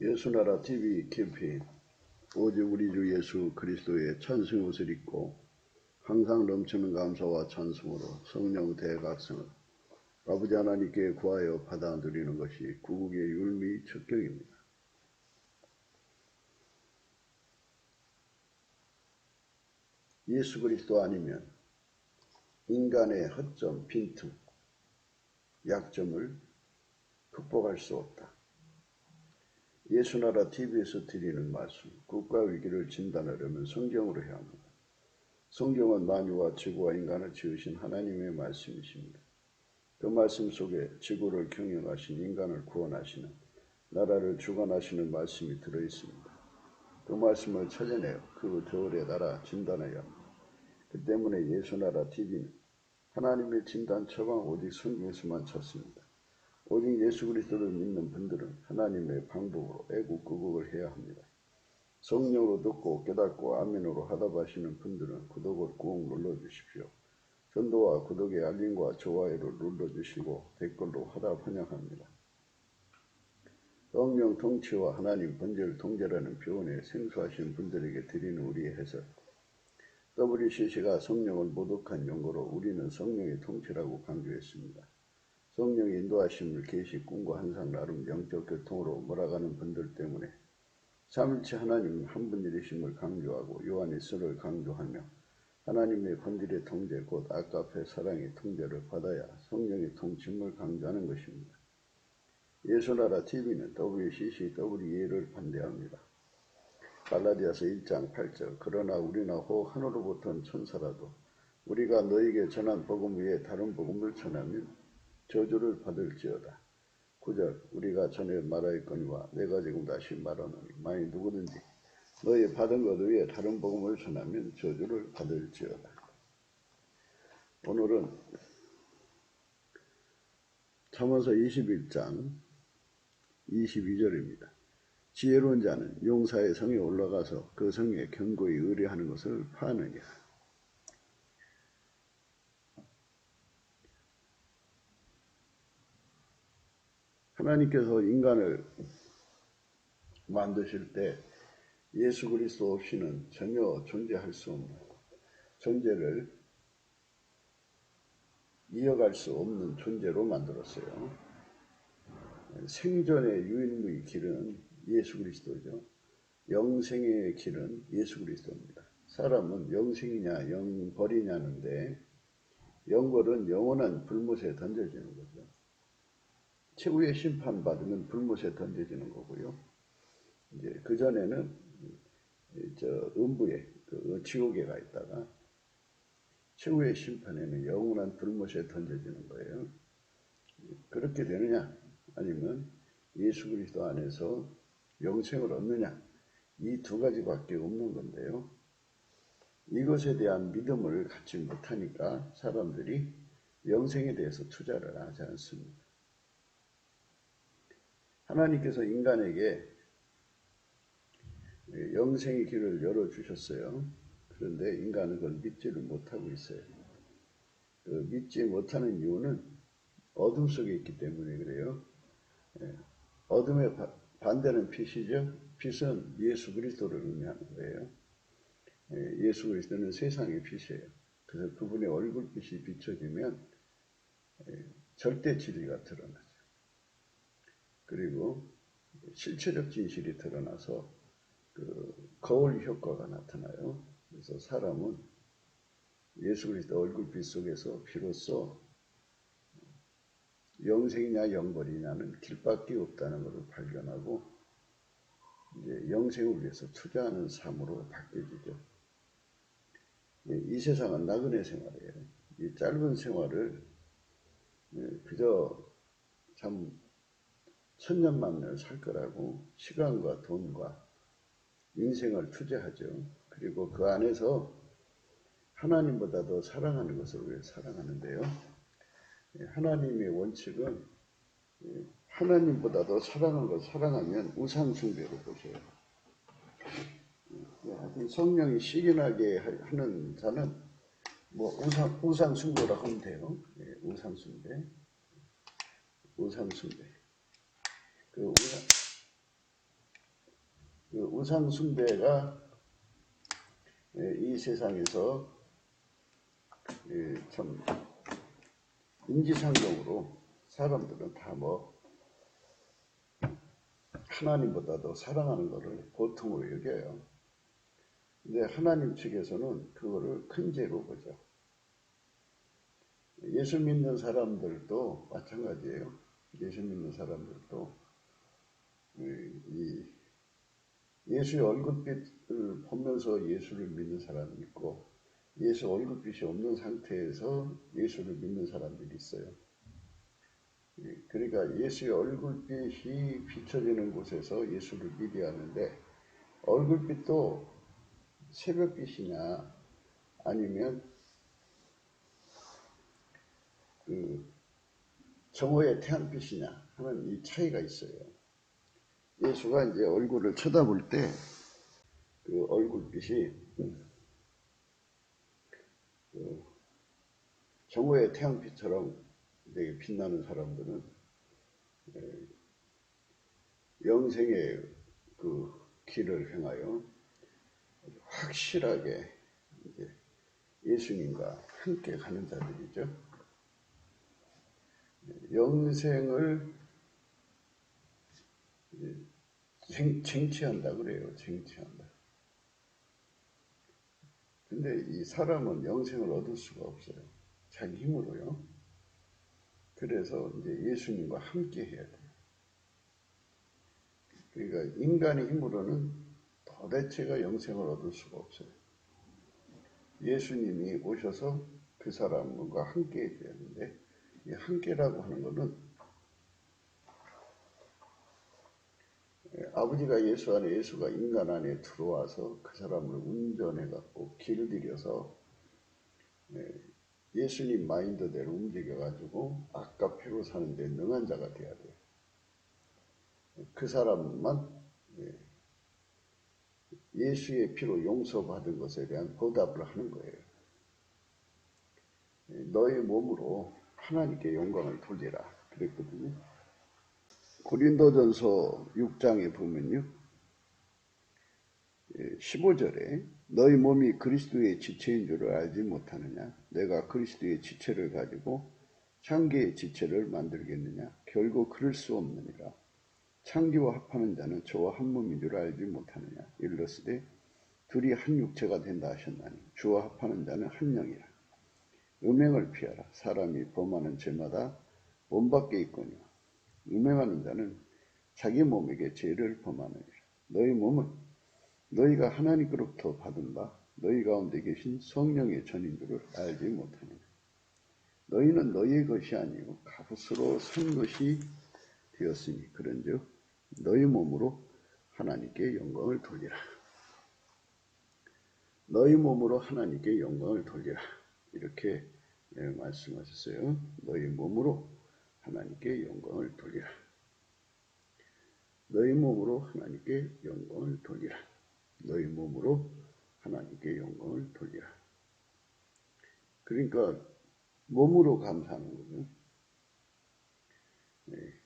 예수나라 TV 캠페인 오직 우리 주 예수 그리스도의 찬송의 옷을 입고 항상 넘치는 감사와 찬송으로 성령 대각성을 아버지 하나님께 구하여 받아 누리는 것이 구국의 율미 척경입니다. 예수 그리스도 아니면 인간의 허점, 빈틈, 약점을 극복할 수 없다. 예수나라 TV에서 드리는 말씀, 국가 위기를 진단하려면 성경으로 해야 합니다. 성경은 만유와 지구와 인간을 지으신 하나님의 말씀이십니다. 그 말씀 속에 지구를 경영하신 인간을 구원하시는, 나라를 주관하시는 말씀이 들어있습니다. 그 말씀을 찾아내어 그 저울에 달아 진단해야 합니다. 그 때문에 예수나라 TV는 하나님의 진단 처방 오직 성경에서만 찾습니다. 오직 예수 그리스도를 믿는 분들은 하나님의 방법으로 애국구국을 해야 합니다. 성령으로 듣고 깨닫고 아멘으로 하답하시는 분들은 구독을 꾹 눌러주십시오. 전도와 구독의 알림과 좋아요를 눌러주시고 댓글로 하답 환영합니다. 성령 통치와 하나님 본질 통제라는 표현에 생소하신 분들에게 드리는 우리의 해석. WCC가 성령을 모독한 용어로 우리는 성령의 통치라고 강조했습니다. 성령의 인도하심을 계시, 꿈과 환상, 나름 영적 교통으로 몰아가는 분들 때문에 삼일체 하나님 한 분이심을 강조하고 요한일서를 강조하며 하나님의 본질의 통제 곧 아까페 사랑의 통제를 받아야 성령의 통치를 강조하는 것입니다. 예수나라 TV는 WCCWE를 반대합니다. 갈라디아서 1장 8절 그러나 우리나 혹 하늘로부터 온 천사라도 우리가 너에게 전한 복음 외에 다른 복음을 전하면 저주를 받을지어다. 9절 우리가 전에 말하였거니와 내가 지금 다시 말하노니 만일 누구든지 너희 받은 것 외에 다른 복음을 전하면 저주를 받을지어다. 오늘은 잠언서 21장 22절입니다. 지혜로운 자는 용사의 성에 올라가서 그 성에 견고히 의뢰하는 것을 파느니라. 하나님께서 인간을 만드실 때 예수 그리스도 없이는 전혀 존재할 수 없는, 존재를 이어갈 수 없는 존재로 만들었어요. 생존의 유일무이 길은 예수 그리스도죠. 영생의 길은 예수 그리스도입니다. 사람은 영생이냐 영벌이냐는데 영벌은 영원한 불못에 던져지는 거죠. 최후의 심판받으면 불못에 던져지는 거고요. 이제 그 전에는 음부에 지옥에 가 있다가 최후의 심판에는 영원한 불못에 던져지는 거예요. 그렇게 되느냐 아니면 예수 그리스도 안에서 영생을 얻느냐 이 두 가지밖에 없는 건데요. 이것에 대한 믿음을 갖지 못하니까 사람들이 영생에 대해서 투자를 하지 않습니다. 하나님께서 인간에게 영생의 길을 열어주셨어요. 그런데 인간은 그걸 믿지를 못하고 있어요. 믿지 못하는 이유는 어둠 속에 있기 때문에 그래요. 어둠의 반대는 빛이죠. 빛은 예수 그리스도를 의미하는 거예요. 예수 그리스도는 세상의 빛이에요. 그래서 그분의 얼굴빛이 비춰지면 절대 진리가 드러나죠. 그리고 실체적 진실이 드러나서 거울 효과가 나타나요. 그래서 사람은 예수 그리스도 얼굴빛 속에서 비로소 영생이냐 영벌이냐는 길밖에 없다는 것을 발견하고 이제 영생을 위해서 투자하는 삶으로 바뀌어지죠. 이 세상은 나그네 생활이에요. 이 짧은 생활을 그저 참 천년만년을 살 거라고 시간과 돈과 인생을 투자하죠. 그리고 그 안에서 하나님보다 더 사랑하는 것을 왜 사랑하는데요. 하나님의 원칙은 하나님보다 더 사랑하는 걸 사랑하면 우상숭배로 보셔요. 성령이 시기나게 하는 자는 뭐 우상숭배라고 하면 돼요. 우상숭배. 그 우상 숭배가 이 세상에서 참 인지상정으로 사람들은 다 뭐 하나님보다도 사랑하는 것을 보통으로 여겨요. 근데 하나님 측에서는 그거를 큰 죄로 보죠. 예수 믿는 사람들도 마찬가지예요. 예수 믿는 사람들도 이 예수의 얼굴빛을 보면서 예수를 믿는 사람이 있고 예수 얼굴빛이 없는 상태에서 예수를 믿는 사람들이 있어요. 그러니까 예수의 얼굴빛이 비춰지는 곳에서 예수를 믿어야 하는데 얼굴빛도 새벽빛이냐 아니면 그 정오의 태양빛이냐 하는 이 차이가 있어요. 예수가 이제 얼굴을 쳐다볼 때 그 얼굴빛이 그 정오의 태양빛처럼 되게 빛나는 사람들은 영생의 그 길을 행하여 확실하게 이제 예수님과 함께 가는 자들이죠. 영생을 쟁취한다 그래요. 쟁취한다. 근데 이 사람은 영생을 얻을 수가 없어요. 자기 힘으로요. 그래서 이제 예수님과 함께 해야 돼요. 그러니까 인간의 힘으로는 도대체가 영생을 얻을 수가 없어요. 예수님이 오셔서 그 사람과 함께 해줘야 하는데 이 함께라고 하는 것은 아버지가 예수 안에 예수가 인간 안에 들어와서 그 사람을 운전해 갖고 길을 들여서 예수님 마인드대로 움직여 가지고 아까페로 사는 데 능한 자가 돼야 돼요. 그 사람만 예수의 피로 용서받은 것에 대한 보답을 하는 거예요. 너의 몸으로 하나님께 영광을 돌리라 그랬거든요. 고린도전서 6장에 보면요. 15절에 너희 몸이 그리스도의 지체인 줄을 알지 못하느냐? 내가 그리스도의 지체를 가지고 창기의 지체를 만들겠느냐? 결국 그럴 수 없느니라. 창기와 합하는 자는 저와 한 몸인 줄 알지 못하느냐? 일러스되 둘이 한 육체가 된다 하셨나니 주와 합하는 자는 한 영이라. 음행을 피하라. 사람이 범하는 죄마다 몸 밖에 있거니와 음행하는 자는 자기 몸에게 죄를 범하느니라. 너희 몸은 너희가 하나님께로부터 받은 바 너희 가운데 계신 성령의 전인 줄을 알지 못하느냐. 너희는 너희의 것이 아니고 값으로 산 것이 되었으니 그런즉 너희 몸으로 하나님께 영광을 돌리라. 너희 몸으로 하나님께 영광을 돌리라. 이렇게 말씀하셨어요. 너희 몸으로 하나님께 영광을 돌리라. 너희 몸으로 하나님께 영광을 돌리라. 너희 몸으로 하나님께 영광을 돌리라. 그러니까 몸으로 감사하는 거죠.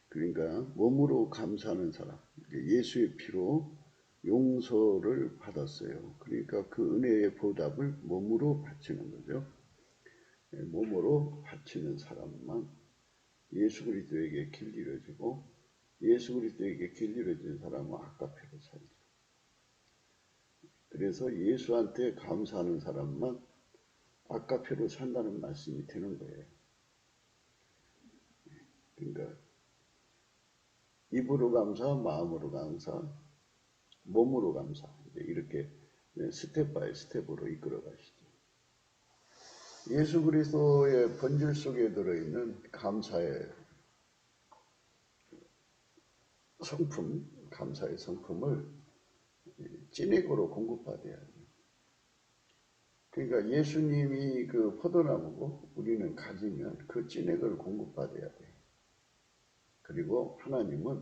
그러니까 몸으로 감사하는 사람, 예수의 피로 용서를 받았어요. 그러니까 그 은혜의 보답을 몸으로 바치는 거죠. 몸으로 바치는 사람만 예수 그리스도에게 길 이루어지고 예수 그리스도에게 길 이루어진 사람은 아까페로 살죠. 그래서 예수한테 감사하는 사람만 아까페로 산다는 말씀이 되는 거예요. 그러니까 입으로 감사, 마음으로 감사, 몸으로 감사 이렇게 스텝 바이 스텝으로 이끌어 가시죠. 예수 그리스도의 본질 속에 들어있는 감사의 성품, 감사의 성품을 찐액으로 공급받아야 돼요. 그러니까 예수님이 그 포도나무고 우리는 가지면 그 찐액을 공급받아야 돼요. 그리고 하나님은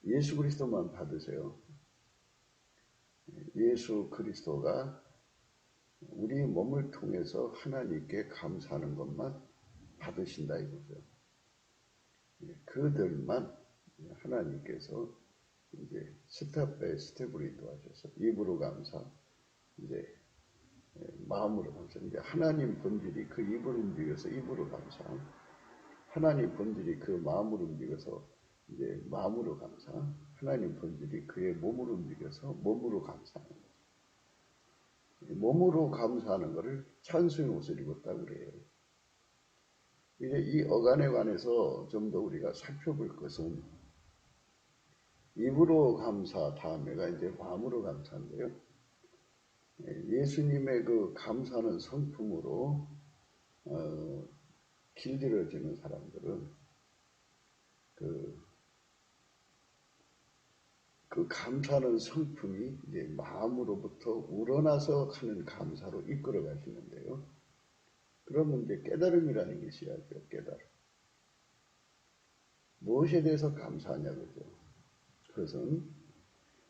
예수 그리스도만 받으세요. 예수 그리스도가 우리 몸을 통해서 하나님께 감사하는 것만 받으신다 이거죠. 그들만 하나님께서 이제 스텝 바이 스텝으로 인도하셔서 입으로 감사, 이제 마음으로 감사. 이제 하나님 본질이 그 입을 움직여서 입으로 감사, 하나님 본질이 그 마음을 움직여서 이제 마음으로 감사, 하나님 본질이 그의 몸을 움직여서 몸으로 감사하는 거죠. 몸으로 감사하는 것을 찬송의 옷을 입었다 그래요. 이제 이 어간에 관해서 좀 더 우리가 살펴볼 것은 입으로 감사 다음에가 이제 마음으로 감사인데요. 예수님의 그 감사는 성품으로 길들여지는 사람들은 그 감사는 성품이 이제 마음으로부터 우러나서 하는 감사로 이끌어 가시는데요. 그러면 이제 깨달음이라는 게 있어야죠. 깨달음. 무엇에 대해서 감사하냐 그죠. 그것은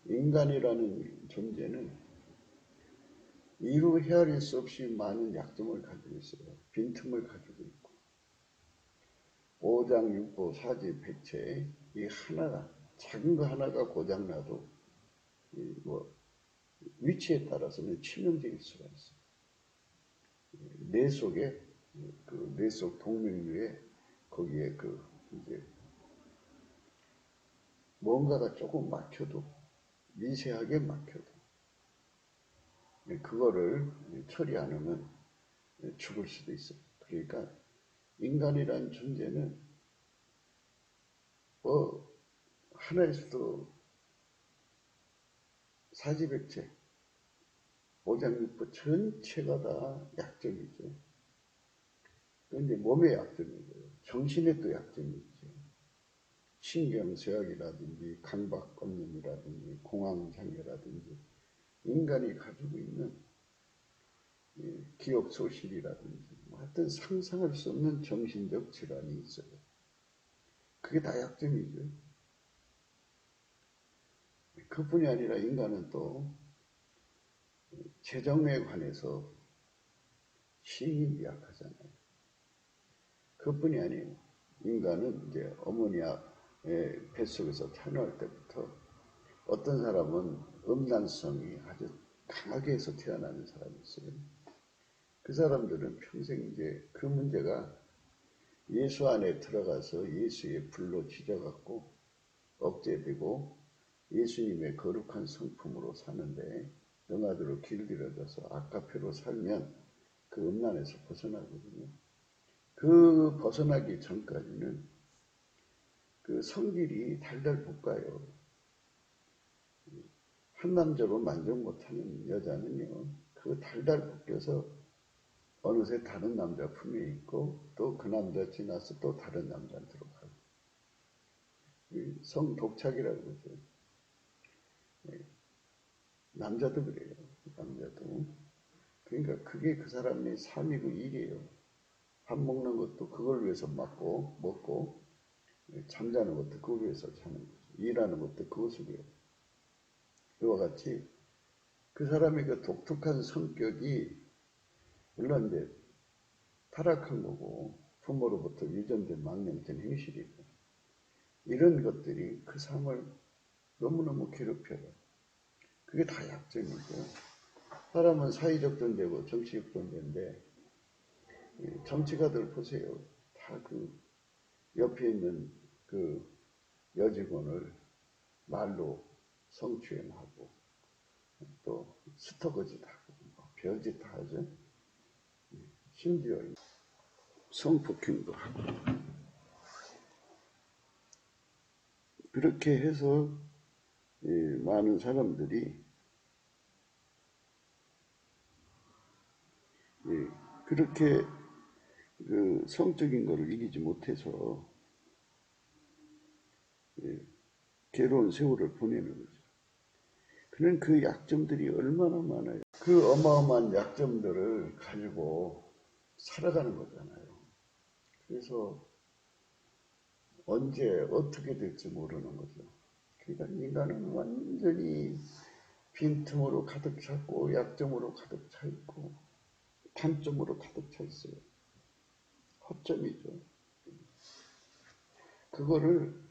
인간이라는 존재는 이루 헤아릴 수 없이 많은 약점을 가지고 있어요. 빈틈을 가지고 있고 오장육부 사지백체 이 하나가 작은 거 하나가 고장나도 위치에 따라서는 치명적일 수가 있어요. 뇌 속에 그 뇌 속 동맥류에 거기에 그 이제 뭔가가 조금 막혀도 미세하게 막혀도 그거를 처리 안 하면 죽을 수도 있어요. 그러니까 인간이란 존재는 하나에서도 사지백체 오장육부 전체가 다 약점이죠. 그런데 몸의 약점이고요. 정신의 또 약점이 있죠. 신경쇠약이라든지 강박관념이라든지 공황장애라든지 인간이 가지고 있는 기억소실이라든지 하여튼 상상할 수 없는 정신적 질환이 있어요. 그게 다 약점이죠. 그뿐이 아니라 인간은 또 재정에 관해서 힘이 약하잖아요. 그뿐이 아니에요. 인간은 이제 어머니의 뱃속에서 태어날 때부터 어떤 사람은 음란성이 아주 강하게 해서 태어나는 사람이 있어요. 그 사람들은 평생 이제 그 문제가 예수 안에 들어가서 예수의 불로 지져갖고 억제되고 예수님의 거룩한 성품으로 사는데 영화대로 길들여져서 아까페로 살면 그 음란에서 벗어나거든요. 그 벗어나기 전까지는 그 성질이 달달 볶아요. 한 남자로 만족 못하는 여자는요, 그 달달 볶여서 어느새 다른 남자 품에 있고 또 그 남자 지나서 또 다른 남자한테로 가고 성독착이라고 그러죠. 남자도 그래요. 남자도. 그러니까 그게 그 사람의 삶이고 일이에요. 밥 먹는 것도 그걸 위해서 먹고 잠자는 것도 그걸 위해서 자는 거죠. 일하는 것도 그것을 위해서. 이와 같이 그 사람의 그 독특한 성격이 물론 이제 타락한 거고 부모로부터 유전된 망령된 행실이고 이런 것들이 그 삶을 너무너무 괴롭혀요. 그게 다 약점이죠. 사람은 사회적 존재고 정치적 존재인데 정치가들 보세요. 다 그 옆에 있는 그 여직원을 말로 성추행하고 또 스토거짓 하고 별짓 다 하죠. 심지어 성폭행도 하고 그렇게 해서 많은 사람들이 그렇게 그 성적인 것을 이기지 못해서 괴로운 세월을 보내는 거죠. 그는 그 약점들이 얼마나 많아요. 그 어마어마한 약점들을 가지고 살아가는 거잖아요. 그래서 언제 어떻게 될지 모르는 거죠. 그러니까 인간은 완전히 빈틈으로 가득 찼고 약점으로 가득 차 있고 단점으로 가득 차 있어요. 허점이죠. 그거를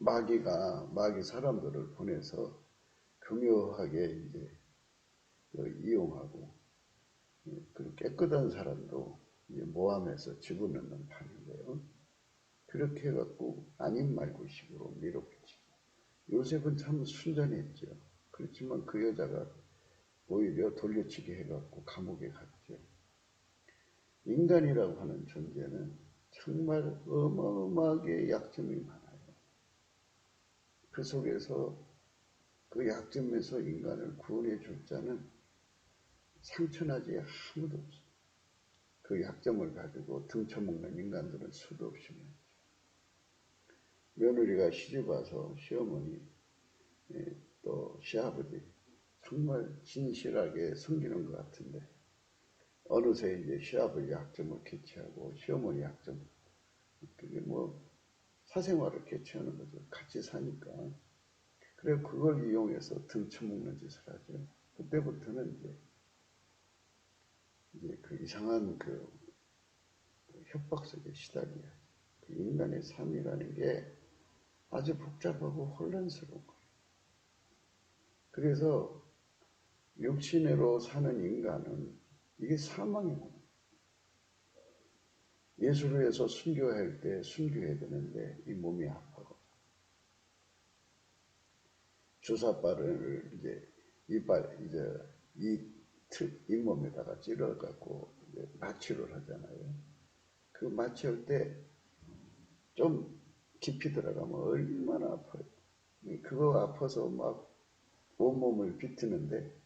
마귀 사람들을 보내서 교묘하게 이제 이용하고, 그 깨끗한 사람도 이제 모함해서 집어넣는 판인데요. 그렇게 해갖고 아님 말고식으로 밀어붙이고, 요셉은 참 순전했죠. 그렇지만 그 여자가 오히려 돌려치기 해갖고 감옥에 갔죠. 인간이라고 하는 존재는 정말 어마어마하게 약점이 많아요. 그 속에서, 그 약점에서 인간을 구원해 줄 자는 상처나지 아무도 없어요. 그 약점을 가지고 등쳐먹는 인간들은 수도 없이 많죠. 며느리가 시집와서 시어머니, 또 시아버지 정말 진실하게 섬기는 것 같은데, 어느새 이제 시아버지 약점을 캐치하고 시어머니 약점, 그게 사생활을 캐치하는 거죠. 같이 사니까. 그래 그걸 이용해서 등쳐먹는 짓을 하죠. 그때부터는 이제 그 이상한 그 협박 속에 시달려요. 그 인간의 삶이라는 게 아주 복잡하고 혼란스러운 거예요. 그래서 육신으로 사는 인간은 이게 사망이에요. 예수를 위해서 순교할 때 순교해야 되는데 이 몸이 아파요. 주사바를 이제 잇몸에다가 찔러갖고 마취를 하잖아요. 그 마취할 때 좀 깊이 들어가면 얼마나 아파요. 그거 아파서 막 온몸을 비트는데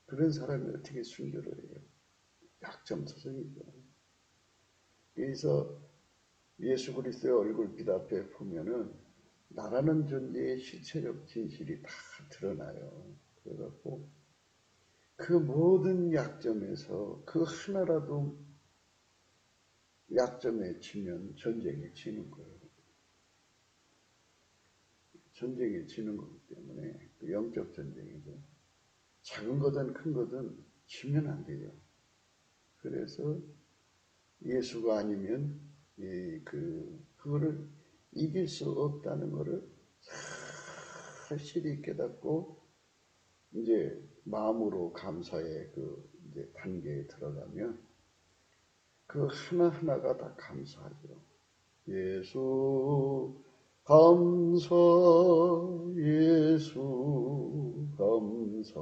그런 사람이 어떻게 순교를 해요? 약점투성이죠. 그래서 예수 그리스도의 얼굴빛 앞에 보면은 나라는 존재의 실체적 진실이 다 드러나요. 그래갖고 그 모든 약점에서 그 하나라도 약점에 치면 전쟁에 지는 거예요. 전쟁에 지는 거기 때문에 그 영적 전쟁이죠. 작은 거든 큰 거든 지면 안 돼요. 그래서 예수가 아니면 그거를 이길 수 없다는 것을 확실히 깨닫고 이제 마음으로 감사의 그 이제 단계에 들어가면 그 하나하나가 다 감사하죠. 예수 감사, 예수 감사,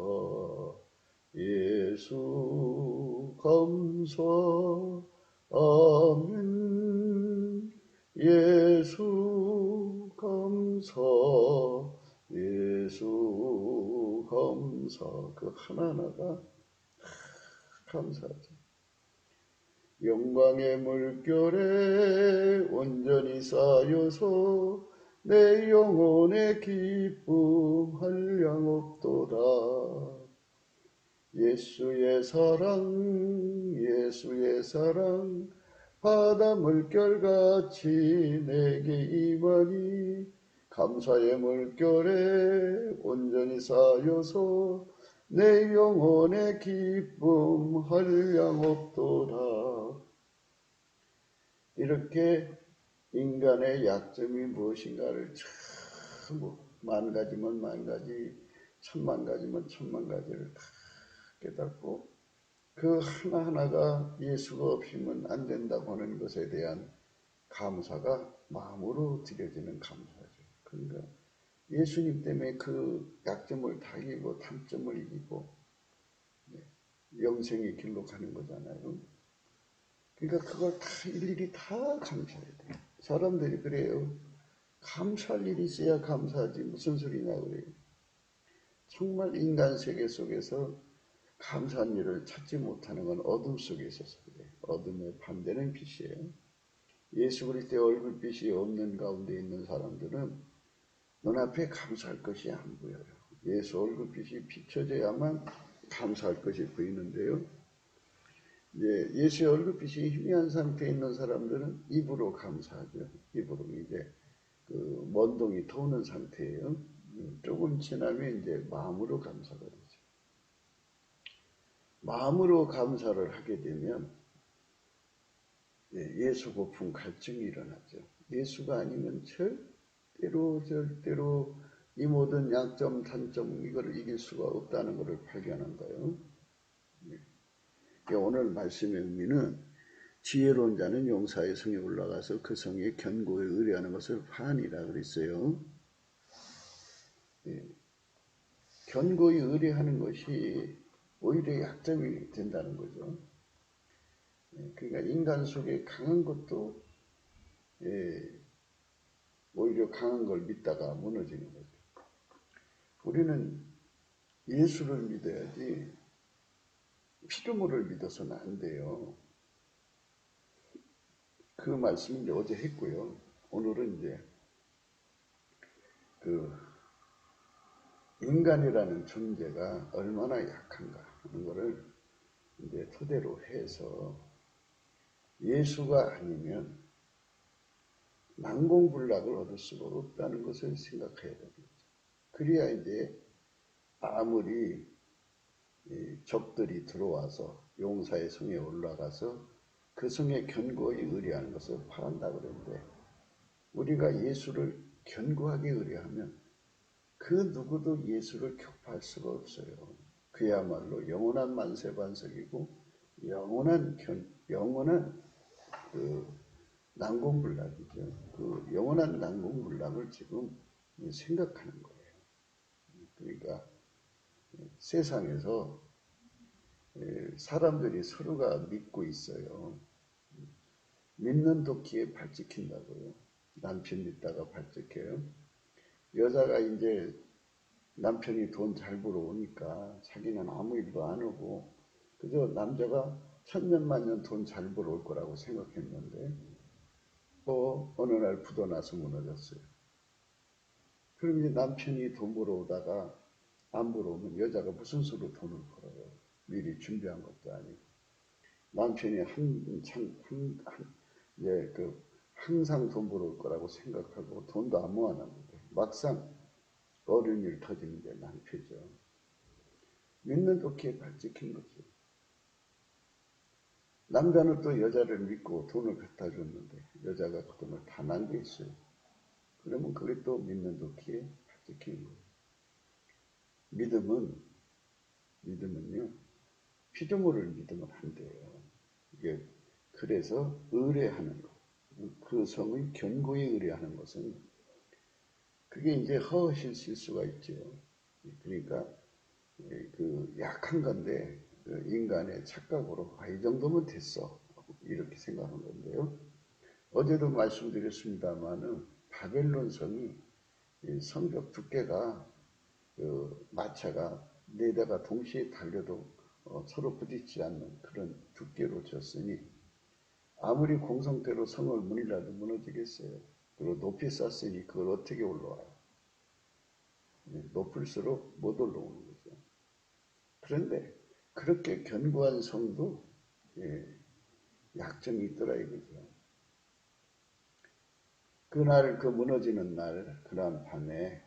예수 감사, 아멘. 예수 감사, 예수 감사. 그 하나하나가 감사하죠. 영광의 물결에 온전히 쌓여서 내 영혼의 기쁨 한량없도다. 예수의 사랑, 예수의 사랑, 바다 물결같이 내게 임하니 감사의 물결에 온전히 쌓여서 내 영혼의 기쁨 한량없도다. 이렇게 인간의 약점이 무엇인가를 참 만 가지면 만 가지, 천만 가지면 천만 가지를 다 깨닫고 그 하나하나가 예수가 없이면 안 된다고 하는 것에 대한 감사가 마음으로 드려지는 감사죠. 그러니까 예수님 때문에 그 약점을 다 이기고 단점을 이기고 영생의 길로 가는 거잖아요. 그러니까 그걸 다 일일이 다 감사해야 돼요. 사람들이 그래요. 감사할 일이 있어야 감사하지 무슨 소리냐 그래요. 정말 인간 세계 속에서 감사한 일을 찾지 못하는 건 어둠 속에 있어서 그래요. 어둠의 반대는 빛이에요. 예수 그리스도의 얼굴빛이 없는 가운데 있는 사람들은 눈앞에 감사할 것이 안 보여요. 예수 얼굴빛이 비춰져야만 감사할 것이 보이는데요. 예수의 얼굴빛이 희미한 상태에 있는 사람들은 입으로 감사하죠. 입으로 이제 그 먼동이 도는 상태예요. 조금 지나면 이제 마음으로 감사가 되죠. 마음으로 감사를 하게 되면 예수 고품 갈증이 일어나죠. 예수가 아니면 절대로 이 모든 약점, 단점 이거를 이길 수가 없다는 것을 발견한 거예요. 오늘 말씀의 의미는 지혜로운 자는 용사의 성에 올라가서 그 성의 견고에 의뢰하는 것을 파하니라 그랬어요. 견고히 의뢰하는 것이 오히려 약점이 된다는 거죠. 그러니까 인간 속에 강한 것도 오히려 강한 걸 믿다가 무너지는 거죠. 우리는 예수를 믿어야지 피조물을 믿어서는 안 돼요. 그 말씀 이제 어제 했고요. 오늘은 이제 그 인간이라는 존재가 얼마나 약한가 하는 것을 이제 토대로 해서 예수가 아니면 난공불락을 얻을 수가 없다는 것을 생각해야 됩니다. 그래야 이제 아무리 적들이 들어와서 용사의 성에 올라가서 그 성에 견고히 의뢰하는 것을 파한다 그랬는데 우리가 예수를 견고하게 의뢰하면 그 누구도 예수를 격파할 수가 없어요. 그야말로 영원한 만세반석이고 영원한 그 난공불락이죠. 그 영원한 난공불락을 지금 생각하는 거예요. 그러니까 세상에서 사람들이 서로가 믿고 있어요. 믿는 도끼에 발 찍힌다고요. 남편 믿다가 발 찍혀요. 여자가 이제 남편이 돈 잘 벌어오니까 자기는 아무 일도 안 하고 그저 남자가 천년만년 돈 잘 벌어올 거라고 생각했는데 어느 날 부도나서 무너졌어요. 그럼 이제 남편이 돈 벌어오다가 안 벌어오면 여자가 무슨 수로 돈을 벌어요. 미리 준비한 것도 아니고. 남편이 항상 돈 벌어올 거라고 생각하고 돈도 안 모아놨는데 막상 어려운 일 터지는 게 남편이죠. 믿는 도끼에 발 찍힌 거죠. 남자는 또 여자를 믿고 돈을 갖다 줬는데 여자가 그 돈을 다 낭비했어요. 그러면 그게 또 믿는 도끼에 발 찍힌 거예요. 믿음은요, 피조물을 믿으면 안 돼요. 이게 그래서 의뢰하는 것, 그 성을 견고히 의뢰하는 것은 그게 이제 허실 실수가 있죠. 그러니까 그 약한 건데 그 인간의 착각으로 이 정도면 됐어 이렇게 생각하는 건데요. 어제도 말씀드렸습니다마는 바벨론 성이 성벽 두께가 그 마차가 4대가 동시에 달려도 서로 부딪히지 않는 그런 두께로 졌으니 아무리 공성대로 성을 문이라도 무너지겠어요. 그리고 높이 쌓았으니 그걸 어떻게 올라와요? 높을수록 못 올라오는 거죠. 그런데 그렇게 견고한 성도 약점이 있더라 이거죠. 그날 그 무너지는 날 그날 밤에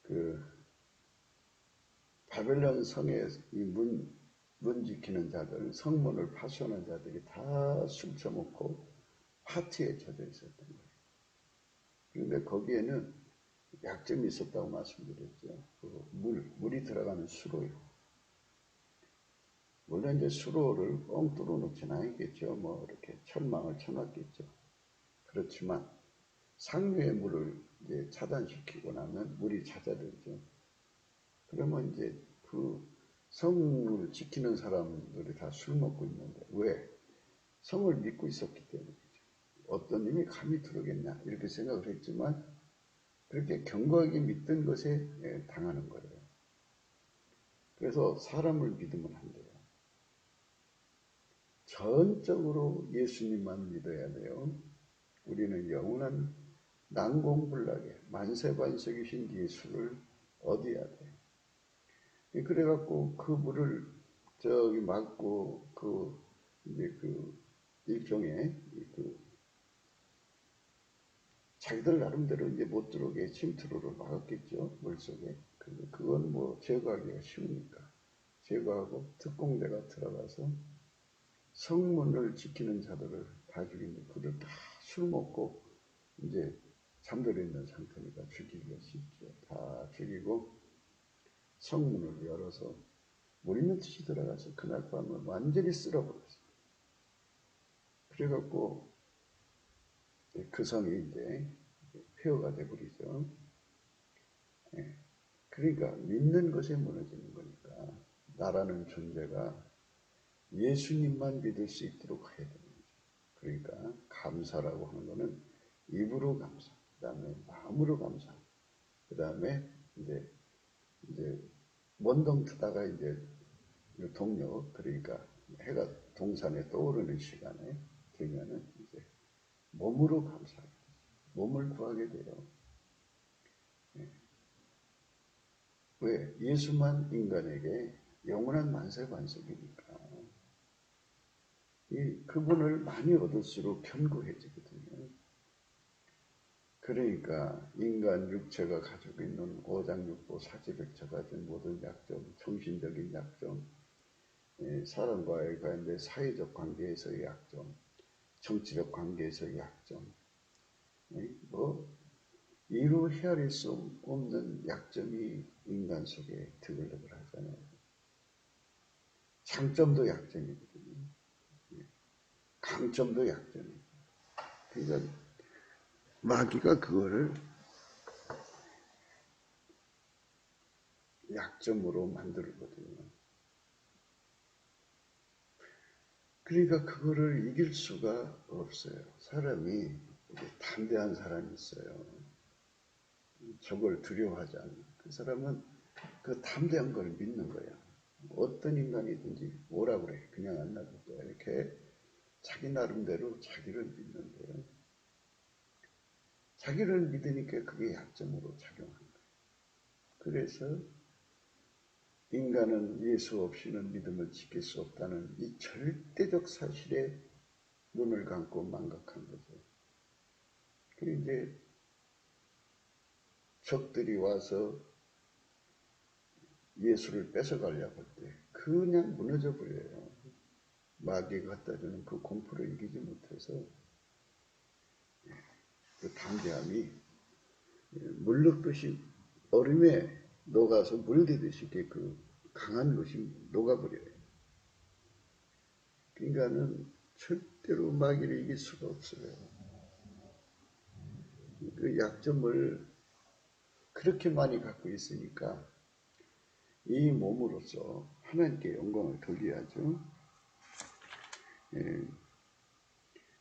그 바벨론 성의 문 지키는 자들, 성문을 파손한 자들이 다 술 처먹고 파티에 젖어 있었던 거예요. 그런데 거기에는 약점이 있었다고 말씀드렸죠. 그 물이 들어가는 수로요. 물론 이제 수로를 뻥 뚫어놓지는 않겠죠. 뭐 이렇게 철망을 쳐놨겠죠. 그렇지만 상류의 물을 이제 차단시키고 나면 물이 잦아들죠. 그러면 이제 그 성을 지키는 사람들이 다 술 먹고 있는데 왜? 성을 믿고 있었기 때문이죠. 어떤 님이 감히 들어오겠냐 이렇게 생각을 했지만 그렇게 견고하게 믿던 것에 당하는 거예요. 그래서 사람을 믿으면 안 돼요. 전적으로 예수님만 믿어야 돼요. 우리는 영원한 난공불락에 만세반석이신 예수를 얻어야 돼요. 그래갖고 그 물을 저기 막고 이제 일종의 자기들 나름대로 이제 못 들어오게 침투로를 막았겠죠. 물속에. 근데 그건 뭐 제거하기가 쉬우니까. 제거하고 특공대가 들어가서 성문을 지키는 자들을 다 죽이는데 그들 다 술 먹고 이제 잠들어 있는 상태니까 죽이기가 쉽죠. 다 죽이고 성문을 열어서 물있는 듯이 들어가서 그날 밤을 완전히 쓸어버렸어요. 그래갖고 그 성이 이제 폐허가 돼버리죠. 그러니까 믿는 것에 무너지는 거니까 나라는 존재가 예수님만 믿을 수 있도록 해야 되는 거죠. 그러니까 감사라고 하는 거는 입으로 감사, 그 다음에 마음으로 감사, 그 다음에 이제 먼동 트다가 이제 동력, 그러니까 해가 동산에 떠오르는 시간에 되면은 이제 몸으로 감사하게 되죠. 몸을 구하게 돼요. 왜? 예수만 인간에게 영원한 만세 반석이니까. 그분을 많이 얻을수록 견고해지거든요. 그러니까 인간 육체가 가지고 있는 오장육부, 사지백차 가진 모든 약점, 정신적인 약점, 사람과의 관계, 사회적 관계에서의 약점, 정치적 관계에서의 약점, 뭐 이루 헤아릴 수 없는 약점이 인간 속에 드글드글 하잖아요. 장점도 약점이거든요. 강점도 약점이에요. 그러니까 마귀가 그거를 약점으로 만들거든요. 그러니까 그거를 이길 수가 없어요. 사람이 담대한 사람이 있어요. 적을 두려워하지 않는. 그 사람은 그 담대한 걸 믿는 거야. 어떤 인간이든지 뭐라 그래. 그냥 안 놔둘 거야. 이렇게 자기 나름대로 자기를 믿는데요. 자기를 믿으니까 그게 약점으로 작용하는 거예요. 그래서 인간은 예수 없이는 믿음을 지킬 수 없다는 이 절대적 사실에 눈을 감고 망각한 거죠. 그리고 이제 적들이 와서 예수를 뺏어가려고 할 때 그냥 무너져 버려요. 마귀가 갖다 주는 그 공포를 이기지 못해서 그 담대함이 물넣듯이 얼음에 녹아서 물들듯이 그 강한 것이 녹아버려요. 인간은 절대로 마귀를 이길 수가 없어요. 그 약점을 그렇게 많이 갖고 있으니까 이 몸으로서 하나님께 영광을 돌려야죠.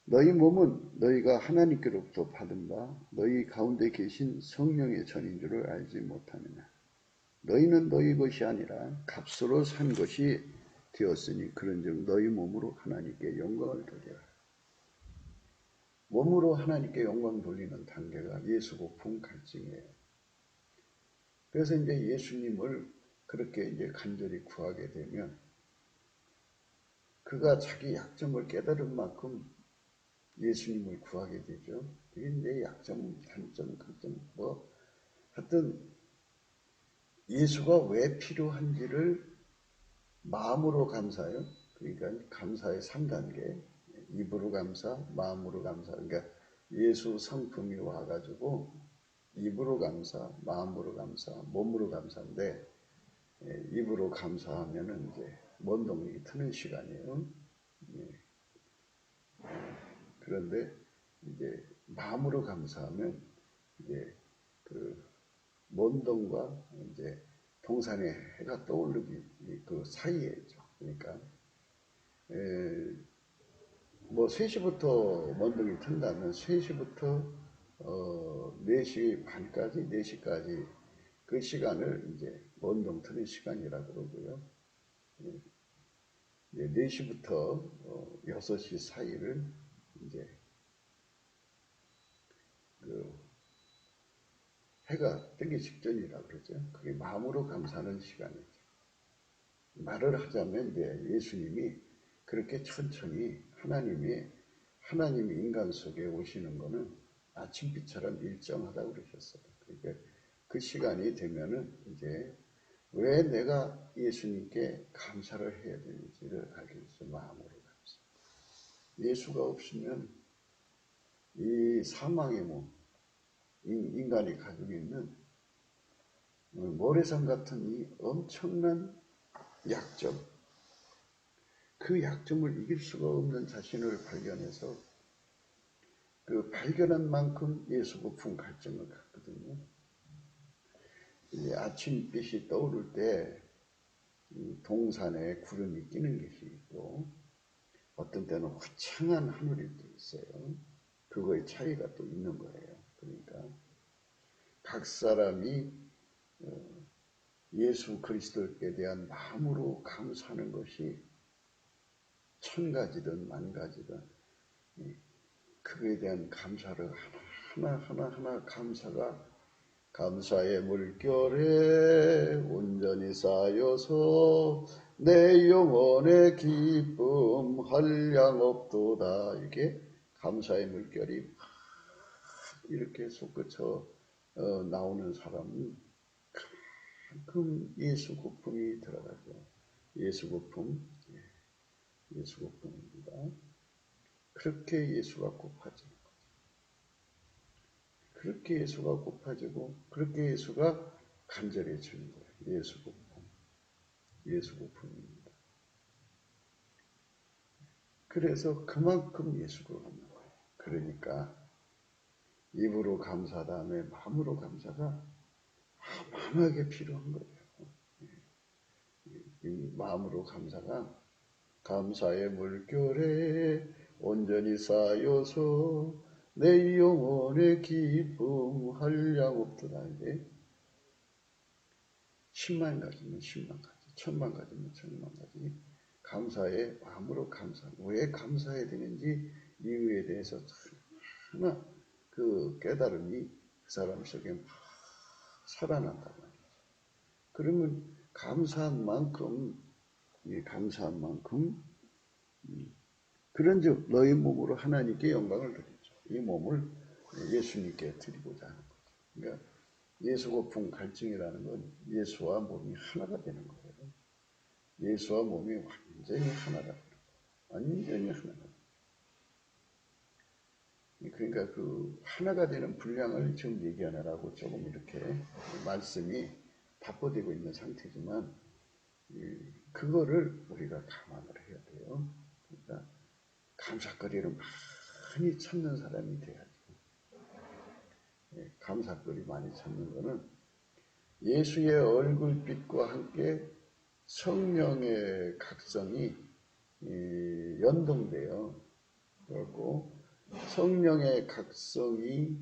너희 몸은 너희가 하나님께로부터 받은 바 너희 가운데 계신 성령의 전인 줄을 알지 못하느냐. 너희는 너희 것이 아니라 값으로 산 것이 되었으니 그런즉 너희 몸으로 하나님께 영광을 돌려라. 몸으로 하나님께 영광 돌리는 단계가 예수 복음 갈증이에요. 그래서 이제 예수님을 그렇게 이제 간절히 구하게 되면 그가 자기 약점을 깨달은 만큼 예수님을 구하게 되죠. 이게 이제 약점, 단점, 강점, 뭐 하여튼 예수가 왜 필요한지를 마음으로 감사해요. 그러니까 감사의 3단계. 입으로 감사, 마음으로 감사. 그러니까 예수 성품이 와가지고 입으로 감사, 마음으로 감사, 몸으로 감사인데 입으로 감사하면은 이제 먼동이 트는 시간이에요. 그런데 이제 마음으로 감사하면 이제 그 먼동과 이제 동산에 해가 떠오르기 그 사이에죠. 그러니까 뭐 3시부터 먼동이 튼다면 3시부터 4시 반까지 4시까지 그 시간을 이제 먼동 트는 시간이라고 그러고요. 이제 4시부터 6시 사이를 이제 그 해가 뜨기 직전이라고 그러죠. 그게 마음으로 감사하는 시간이죠. 말을 하자면 이제 예수님이 그렇게 천천히 하나님이 인간 속에 오시는 거는 아침빛처럼 일정하다고 그러셨어요. 그러니까 그 시간이 되면은 이제 왜 내가 예수님께 감사를 해야 되는지를 알게 됐어요. 마음으로 감사. 예수가 없으면 이 사망의 몸, 인간이 가지고 있는 모래성 같은 이 엄청난 약점, 그 약점을 이길 수가 없는 자신을 발견해서 그 발견한 만큼 예수고품 갈증을 갖거든요. 아침빛이 떠오를 때 동산에 구름이 끼는 것이 있고 어떤 때는 화창한 하늘이 또 있어요. 그거의 차이가 또 있는 거예요. 그러니까 각 사람이 예수 그리스도께 대한 마음으로 감사하는 것이 천 가지든 만 가지든 그에 대한 감사를 하나하나 감사의 물결에 온전히 쌓여서 내 영혼의 기쁨 한량없도다. 이게 감사의 물결이 이렇게 솟구쳐 나오는 사람은 그만큼 예수 고품이 들어가죠. 예수 고품, 예수 고품입니다. 그렇게 예수가 고파지는 거죠. 그렇게 예수가 고파지고 그렇게 예수가 간절해지는 거예요. 예수 고품, 예수 고품입니다. 그래서 그만큼 예수가 없는 거예요. 그러니까 입으로 감사 다음에 마음으로 감사가 만하게 필요한 거예요. 이 마음으로 감사가 감사의 물결에 온전히 쌓여서 내 영혼의 기쁨 한량없도다. 이게 10만 가지면 10만 가지, 1000만 가지면 1000만 가지. 감사의 마음으로 감사. 왜 감사해야 되는지 이유에 대해서 하나 그 깨달음이 그 사람 속에 막 살아난단 말이죠. 그러면 감사한 만큼 그런즉 너희 몸으로 하나님께 영광을 드리죠. 이 몸을 예수님께 드리고자 하는 거죠. 그러니까 예수 고품 갈증이라는 건 예수와 몸이 하나가 되는 거예요. 예수와 몸이 완전히 하나가 되는 거예요. 완전히 하나가. 그러니까 그 하나가 되는 분량을 지금 얘기하느라고 조금 이렇게 말씀이 바꿔되고 있는 상태지만 그거를 우리가 감안을 해야 돼요. 그러니까 감사거리를 많이 찾는 사람이 돼야죠. 감사거리 많이 찾는 거는 예수의 얼굴빛과 함께 성령의 각성이 연동돼요. 그리고 성령의 각성이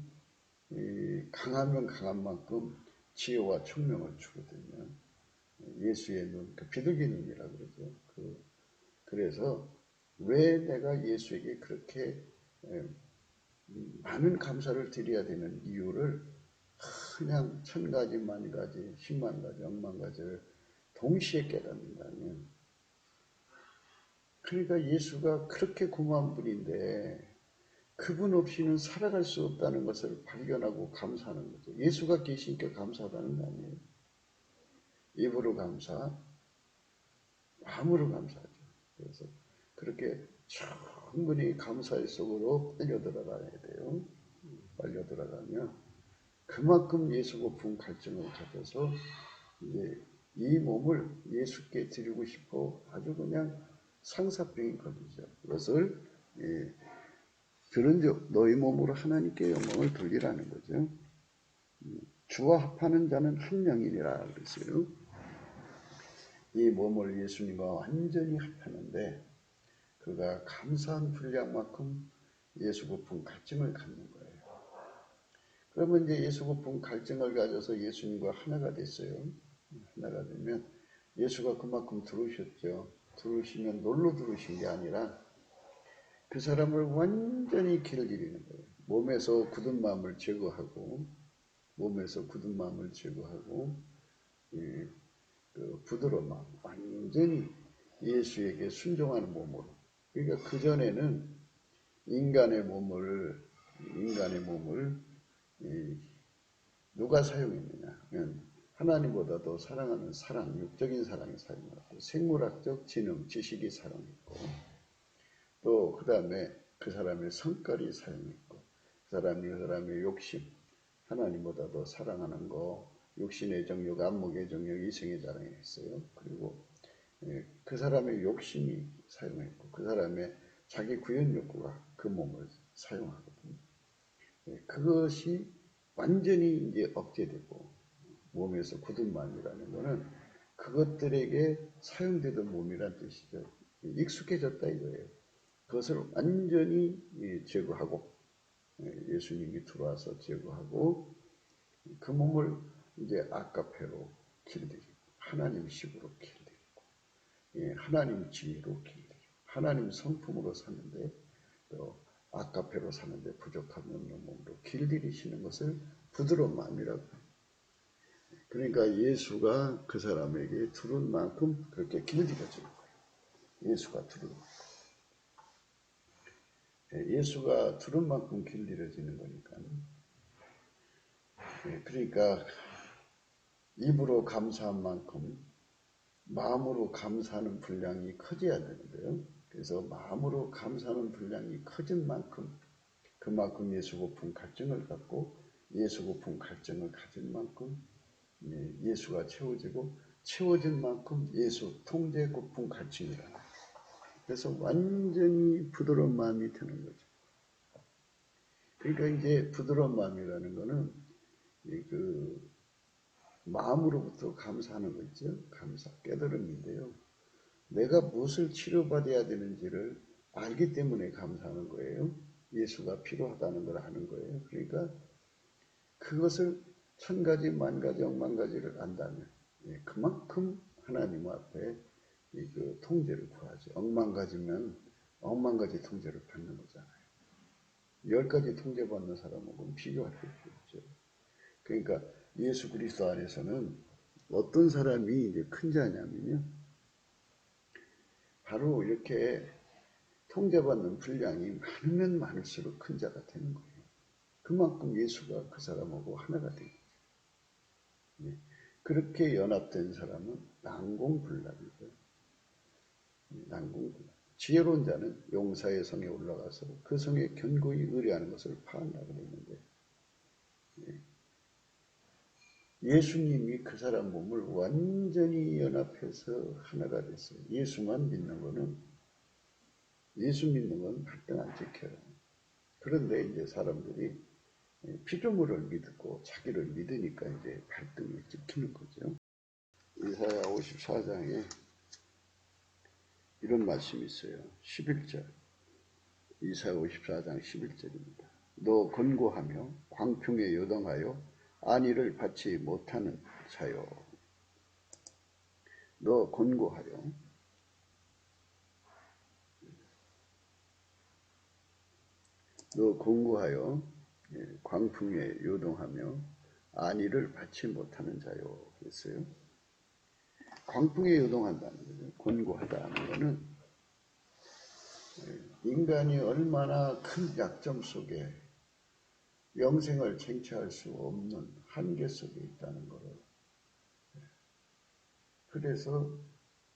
강하면 강한 만큼 지혜와 총명을 주거든요. 예수의 눈, 그 비둘기 눈이라 그러죠. 그래서 왜 내가 예수에게 그렇게 많은 감사를 드려야 되는 이유를 그냥 1000가지, 10,000가지, 100,000가지, 10,000가지를 동시에 깨닫는다면, 그러니까 예수가 그렇게 고마운 분인데 그분 없이는 살아갈 수 없다는 것을 발견하고 감사하는 거죠. 예수가 계시니까 감사하다는 거 아니에요. 입으로 감사, 마음으로 감사하죠. 그래서 그렇게 충분히 감사의 속으로 빨려 들어가야 돼요. 빨려 들어가면 그만큼 예수 고품 갈증을 가져서 이제 이 몸을 예수께 드리고 싶어 아주 그냥 상사병이 걸리죠. 그것을 그런즉 너희 몸으로 하나님께 영광을 돌리라는 거죠. 주와 합하는 자는 한 영이니라 그랬어요. 이 몸을 예수님과 완전히 합하는데 그가 감사한 분량만큼 예수 고품 갈증을 갖는 거예요. 그러면 이제 예수 고품 갈증을 가져서 예수님과 하나가 됐어요. 하나가 되면 예수가 그만큼 들어오셨죠. 들어오시면 놀러 들어오신 게 아니라 그 사람을 완전히 길들이는 거예요. 몸에서 굳은 마음을 제거하고 그 부드러운 마음, 완전히 예수에게 순종하는 몸으로. 그러니까 그전에는 인간의 몸을 누가 사용했느냐 하면 하나님보다도 사랑하는 사랑, 육적인 사랑이 사용했고 생물학적 지능, 지식이 사용했고 또 그 다음에 그 사람의 성깔이 사용했고 그 사람의 욕심, 하나님보다 더 사랑하는 거, 육신의 정욕, 안목의 정욕, 이성의 자랑이 있어요. 그리고 그 사람의 욕심이 사용했고 그 사람의 자기 구현 욕구가 그 몸을 사용하거든요. 그것이 완전히 이제 억제되고 몸에서 굳은 마음이라는 것은 그것들에게 사용되던 몸이란 뜻이죠. 익숙해졌다 이거예요. 그것을 완전히 제거하고 예수님이 들어와서 제거하고 그 몸을 이제 아까페로 길들이고 하나님식으로 길들이고 하나님 지혜로 길들이고 하나님 성품으로 사는데 또 아까페로 사는데 부족함이 없는 몸으로 길들이시는 것을 부드러운 마음이라고 합니다. 그러니까 예수가 그 사람에게 두른 만큼 그렇게 길들여지는 거예요. 예수가 두른 만큼. 예수가 두른 만큼 길들여지는 거니까. 그러니까 입으로 감사한 만큼 마음으로 감사하는 분량이 커져야 되는데요. 그래서 마음으로 감사하는 분량이 커진 만큼 그만큼 예수 고픈 갈증을 갖고 예수 고픈 갈증을 가진 만큼 예수가 채워지고 채워진 만큼 예수 통제 고픈 갈증이라는 거예요. 그래서 완전히 부드러운 마음이 되는 거죠. 그러니까 이제 부드러운 마음이라는 거는 그 마음으로부터 감사하는 거 있죠. 감사, 깨달음인데요. 내가 무엇을 치료받아야 되는지를 알기 때문에 감사하는 거예요. 예수가 필요하다는 걸 아는 거예요. 그러니까 그것을 천 가지, 만 가지, 억만 가지를 안다면 그만큼 하나님 앞에 그 통제를 구하죠. 억만 가지면 억만 가지 통제를 받는 거잖아요. 10가지 통제받는 사람하고는 비교할 게 없죠. 그러니까 예수 그리스도 안에서는 어떤 사람이 이제 큰 자냐면요. 바로 이렇게 통제받는 분량이 많으면 많을수록 큰 자가 되는 거예요. 그만큼 예수가 그 사람하고 하나가 되는 거죠. 그렇게 연합된 사람은 난공불락이죠. 난공불락. 지혜로운 자는 용사의 성에 올라가서 그 성에 견고히 의뢰하는 것을 파한다고 그랬는데 예수님이 그 사람 몸을 완전히 연합해서 하나가 됐어요. 예수만 믿는 거는 예수 믿는 건 발등 안 지켜요. 그런데 이제 사람들이 피조물을 믿고 자기를 믿으니까 이제 발등을 지키는 거죠. 이사야 54장에 이런 말씀이 있어요. 11절. 이사야 54장 11절입니다. 너 권고하며 광풍에 요동하여 안위를 받지 못하는 자요. 너 권고하여 광풍에 요동하며 안위를 받지 못하는 자요. 그랬어요. 광풍에 요동한다는 거죠. 권고하다는 것은 인간이 얼마나 큰 약점 속에 영생을 쟁취할 수 없는 한계 속에 있다는 것을 그래서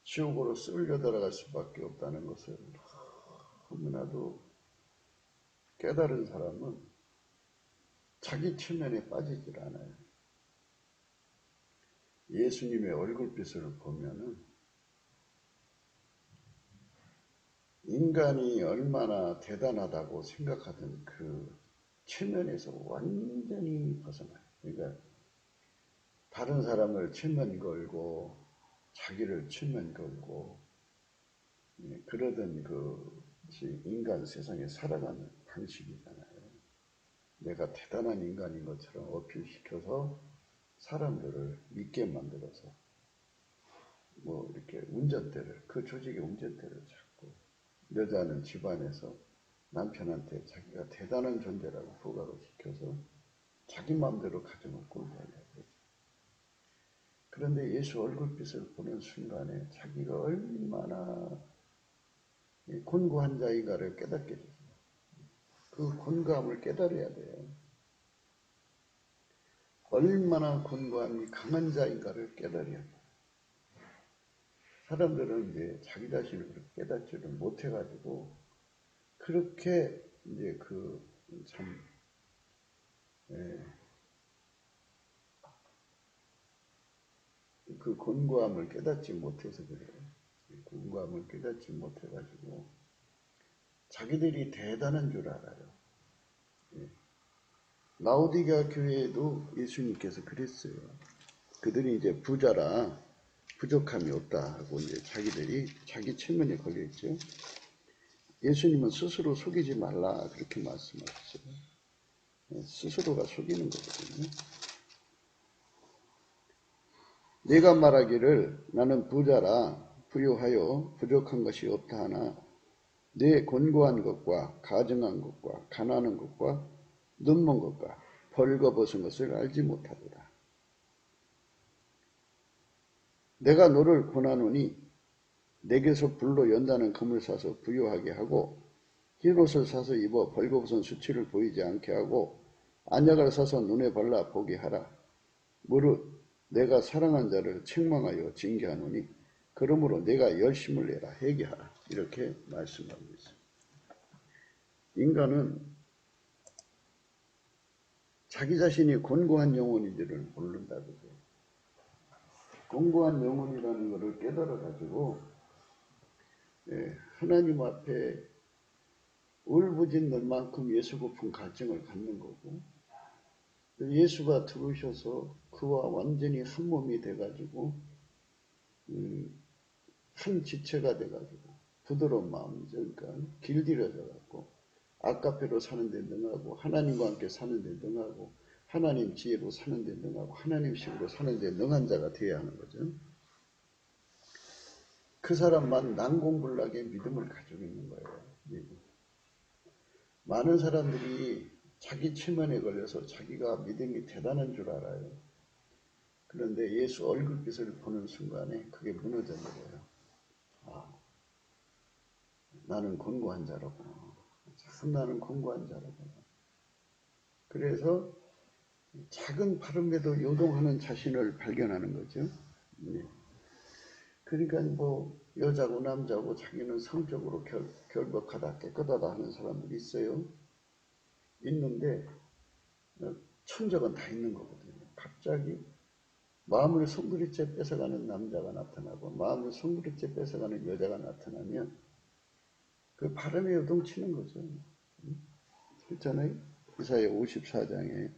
지옥으로 쓸려 들어갈 수밖에 없다는 것을 너무나도 깨달은 사람은 자기 체면에 빠지질 않아요. 예수님의 얼굴빛을 보면은 인간이 얼마나 대단하다고 생각하던 그 체면에서 완전히 벗어나요. 그러니까 다른 사람을 체면 걸고 자기를 체면 걸고 그러던 그것이 인간 세상에 살아가는 방식이잖아요. 내가 대단한 인간인 것처럼 어필시켜서 사람들을 믿게 만들어서 뭐 이렇게 운전대를 그 조직의 운전대를 잡고 여자는 집안에서 남편한테 자기가 대단한 존재라고 부각을 시켜서 자기 마음대로 가정을 꾸려야 되죠. 그런데 예수 얼굴빛을 보는 순간에 자기가 얼마나 곤고한 자인가를 깨닫게 되죠. 그 곤고함을 깨달아야 돼요. 얼마나 곤고함이 강한 자인가를 깨달아야 돼요. 사람들은 이제 자기 자신을 그렇게 깨닫지를 못해가지고 그렇게 이제 그 참 그 곤고함을 깨닫지 못해서 그래요. 곤고함을 깨닫지 못해가지고 자기들이 대단한 줄 알아요. 라오디게아 교회에도 예수님께서 그랬어요. 그들이 이제 부자라 부족함이 없다 하고 이제 자기들이 자기 체면에 걸려 있죠. 예수님은 스스로 속이지 말라 그렇게 말씀하셨어요. 스스로가 속이는 거거든요. 내가 말하기를 나는 부자라 부유하여 부족한 것이 없다 하나 내 곤고한 것과 가증한 것과 가난한 것과 눈먼 것과 벌거벗은 것을 알지 못하도다. 내가 너를 권하노니 내게서 불로 연다는 금을 사서 부유하게 하고 흰옷을 사서 입어 벌거벗은 수치를 보이지 않게 하고 안약을 사서 눈에 발라 보게 하라. 무릇 내가 사랑한 자를 책망하여 징계하노니 그러므로 내가 열심을 내라 회개하라. 이렇게 말씀하고 있습니다. 인간은 자기 자신이 곤고한 영혼인지를 모른다고요. 곤고한 영혼이라는 것을 깨달아가지고 하나님 앞에 울부짖는 만큼 예수 고픈 갈증을 갖는 거고 예수가 들어오셔서 그와 완전히 한 몸이 돼가지고 한 지체가 돼가지고 부드러운 마음이죠. 그러니까 길들여져갖고 아까페로 사는데 능하고 하나님과 함께 사는데 능하고 하나님 지혜로 사는데 능하고 하나님식으로 사는데 능한 자가 되어야 하는 거죠. 그 사람만 난공불락의 믿음을 가지고 있는 거예요. 많은 사람들이 자기 체면에 걸려서 자기가 믿음이 대단한 줄 알아요. 그런데 예수 얼굴빛을 보는 순간에 그게 무너져버려요. 아, 나는 곤고한 자로구나. 참 나는 곤고한 자로구나. 그래서 작은 발음에도 요동하는 자신을 발견하는 거죠. 그러니까 뭐 여자고 남자고 자기는 성적으로 결박하다 깨끗하다 하는 사람들이 있어요. 있는데 천적은 다 있는 거거든요. 갑자기 마음을 송두리째 뺏어가는 남자가 나타나고 마음을 송두리째 뺏어가는 여자가 나타나면 그 바람에 요동치는 거죠. 그렇잖아요. 이사야 54장에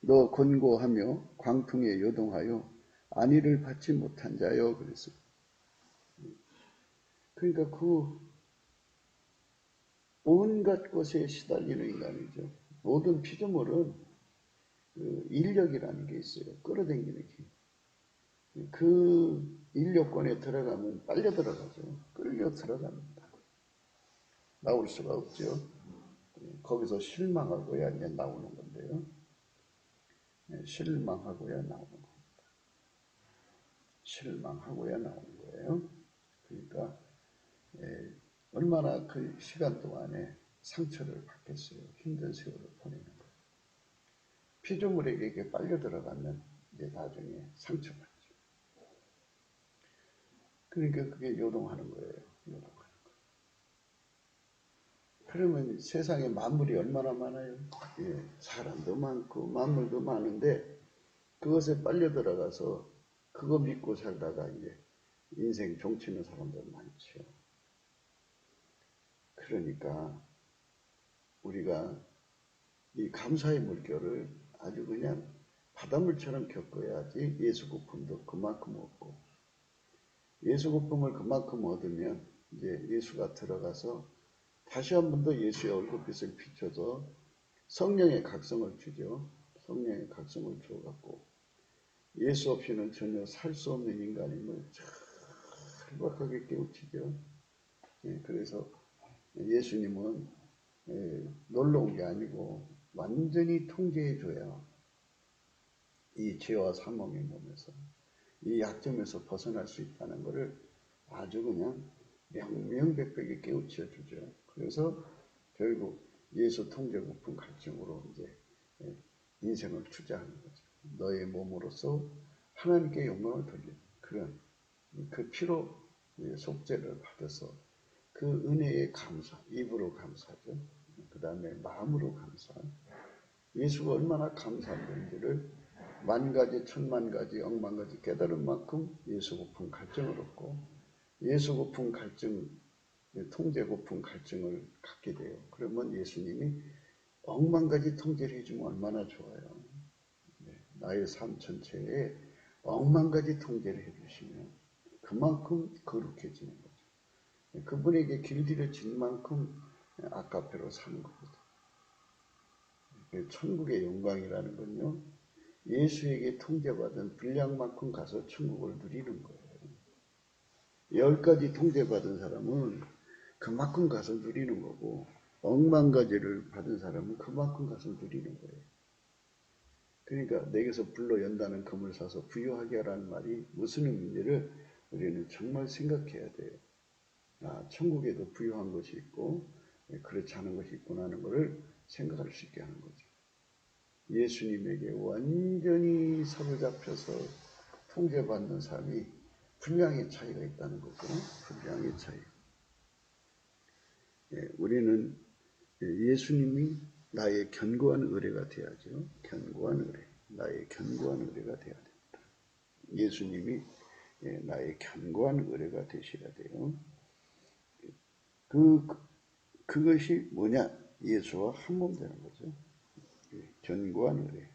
너 곤고하며 광풍에 요동하여 안위를 받지 못한 자여 그랬어요. 그러니까 그 온갖 것에 시달리는 인간이죠. 모든 피조물은 그 인력이라는 게 있어요. 끌어당기는 힘. 그 인력권에 들어가면 빨려 들어가죠. 끌려 들어갑니다. 나올 수가 없죠. 거기서 실망하고야 이제 나오는 건데요. 실망하고야 나오는 겁니다. 실망하고야 나오는 거예요. 그러니까 얼마나 그 시간 동안에 상처를 받겠어요. 힘든 세월을 보내는 거예요. 피조물에게 빨려 들어가면 이제 나중에 상처받죠. 그러니까 그게 요동하는 거예요. 요동하는 거. 그러면 세상에 만물이 얼마나 많아요. 사람도 많고 만물도 많은데 그것에 빨려 들어가서 그거 믿고 살다가 이제 인생 종치는 사람들 많죠. 그러니까 우리가 이 감사의 물결을 아주 그냥 바닷물처럼 겪어야지 예수 고품도 그만큼 얻고 예수 고품을 그만큼 얻으면 이제 예수가 들어가서 다시 한 번 더 예수의 얼굴빛을 비춰서 성령의 각성을 주죠. 성령의 각성을 주어갖고 예수 없이는 전혀 살 수 없는 인간임을 절박하게 깨우치죠. 그래서 예수님은 놀러 온 게 아니고 완전히 통제해줘야 이 죄와 사망의 몸에서 이 약점에서 벗어날 수 있다는 것을 아주 그냥 명명백백히 깨우쳐 주죠. 그래서 결국 예수 통제 고픈 갈증으로 이제 인생을 투자하는 거죠. 너의 몸으로서 하나님께 영광을 돌리는 그런 그 피로 속죄를 받아서 그 은혜에 감사, 입으로 감사죠. 그 다음에 마음으로 감사. 예수가 얼마나 감사한 건지를 만 가지, 천만 가지, 억만 가지 깨달은 만큼 예수 고픈 갈증을 얻고 예수 고픈 갈증, 통제 고픈 갈증을 갖게 돼요. 그러면 예수님이 억만 가지 통제를 해주면 얼마나 좋아요. 나의 삶 전체에 억만 가지 통제를 해주시면 그만큼 거룩해지는 거죠. 그분에게 길들여진 만큼 아까페로 사는 거거든. 천국의 영광이라는 건요, 예수에게 통제받은 분량만큼 가서 천국을 누리는 거예요. 10가지 통제받은 사람은 그만큼 가서 누리는 거고, 억만 가지를 받은 사람은 그만큼 가서 누리는 거예요. 그러니까 내게서 불로 연다는 금을 사서 부유하게 하라는 말이 무슨 의미인지를 우리는 정말 생각해야 돼요. 아, 천국에도 부유한 것이 있고 그렇지 않은 것이 있구나 하는 것을 생각할 수 있게 하는 거죠. 예수님에게 완전히 사로잡혀서 통제받는 삶이 분량의 차이가 있다는 거죠. 분량의 차이. 우리는 예수님이 나의 견고한 의뢰가 되어야죠. 견고한 의뢰. 나의 견고한 의뢰가 되어야 됩니다. 예수님이 나의 견고한 의뢰가 되셔야 돼요. 그것이 뭐냐? 예수와 한 몸 되는 거죠. 견고한 의뢰.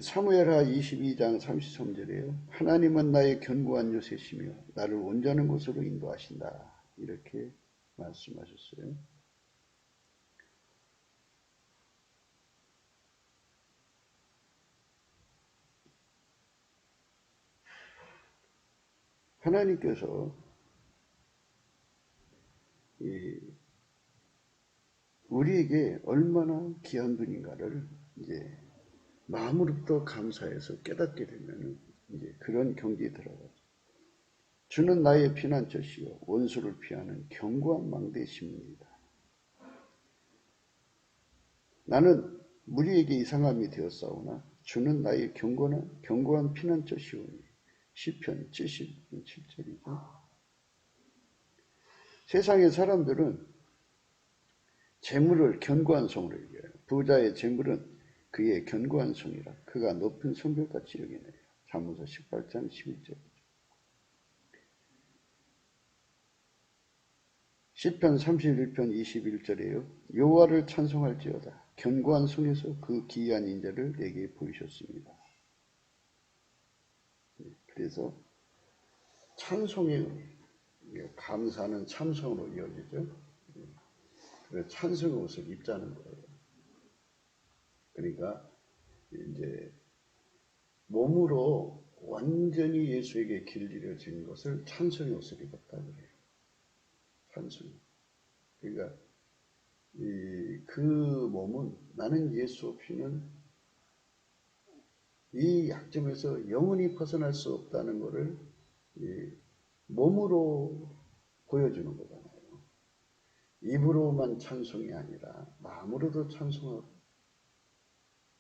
사무엘하 22장 33절에요. 하나님은 나의 견고한 요새시며 나를 온전한 곳으로 인도하신다. 이렇게 말씀하셨어요. 하나님께서 우리에게 얼마나 귀한 분인가를 이제 마음으로부터 감사해서 깨닫게 되면 이제 그런 경지에 들어가죠. 주는 나의 피난처시요 원수를 피하는 견고한 망대심입니다. 나는 무리에게 이상함이 되었사오나 주는 나의 견고한 피난처시오니. 시편 77절이죠. 세상의 사람들은 재물을 견고한 성으로 여겨요. 부자의 재물은 그의 견고한 성이라 그가 높은 성벽같이 여기네요. 잠언서 18장 11절. 시편 31편 21절에요. 여호와를 찬송할지어다. 견고한 성에서 그 기이한 인자를 내게 보이셨습니다. 그래서 찬송의 감사는 참성으로 이어지죠. 그래서 찬송의 옷을 입자는 거예요. 그러니까 이제 몸으로 완전히 예수에게 길들여진 것을 찬송의 옷을 입었다 그래요. 찬송. 그러니까 그 몸은 나는 예수 없이는 이 약점에서 영원히 벗어날 수 없다는 것을 몸으로 보여주는 거잖아요. 입으로만 찬송이 아니라 마음으로도 찬송하고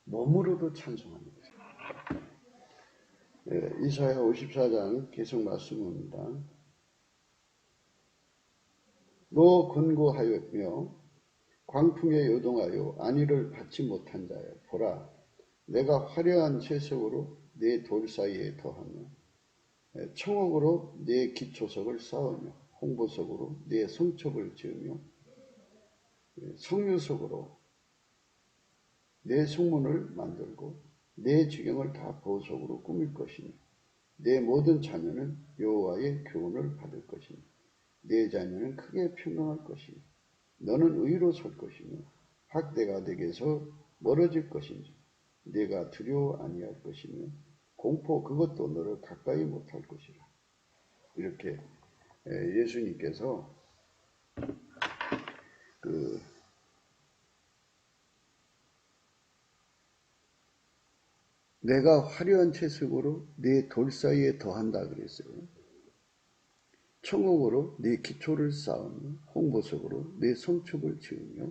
몸으로도 찬송하는 거죠. 이사야 54장 계속 말씀합니다. 너 권고하였며 광풍에 요동하여 안위를 받지 못한 자여 보라 내가 화려한 채석으로 네 돌 사이에 더하며 청옥으로 네 기초석을 쌓으며 홍보석으로 네 성첩을 지으며 성유석으로 내 성문을 만들고 내 지경을 다 보석으로 꾸밀 것이니 내 모든 자녀는 여호와의 교훈을 받을 것이니 내 자녀는 크게 평강할 것이니 너는 의로 설 것이며 학대가 내게서 멀어질 것인지 내가 두려워 아니할 것이며 공포 그것도 너를 가까이 못할 것이라. 이렇게 예수님께서 내가 화려한 채석으로 네 돌 사이에 더한다 그랬어요. 청옥으로 네 기초를 쌓으며 홍보석으로 네 성축을 지으며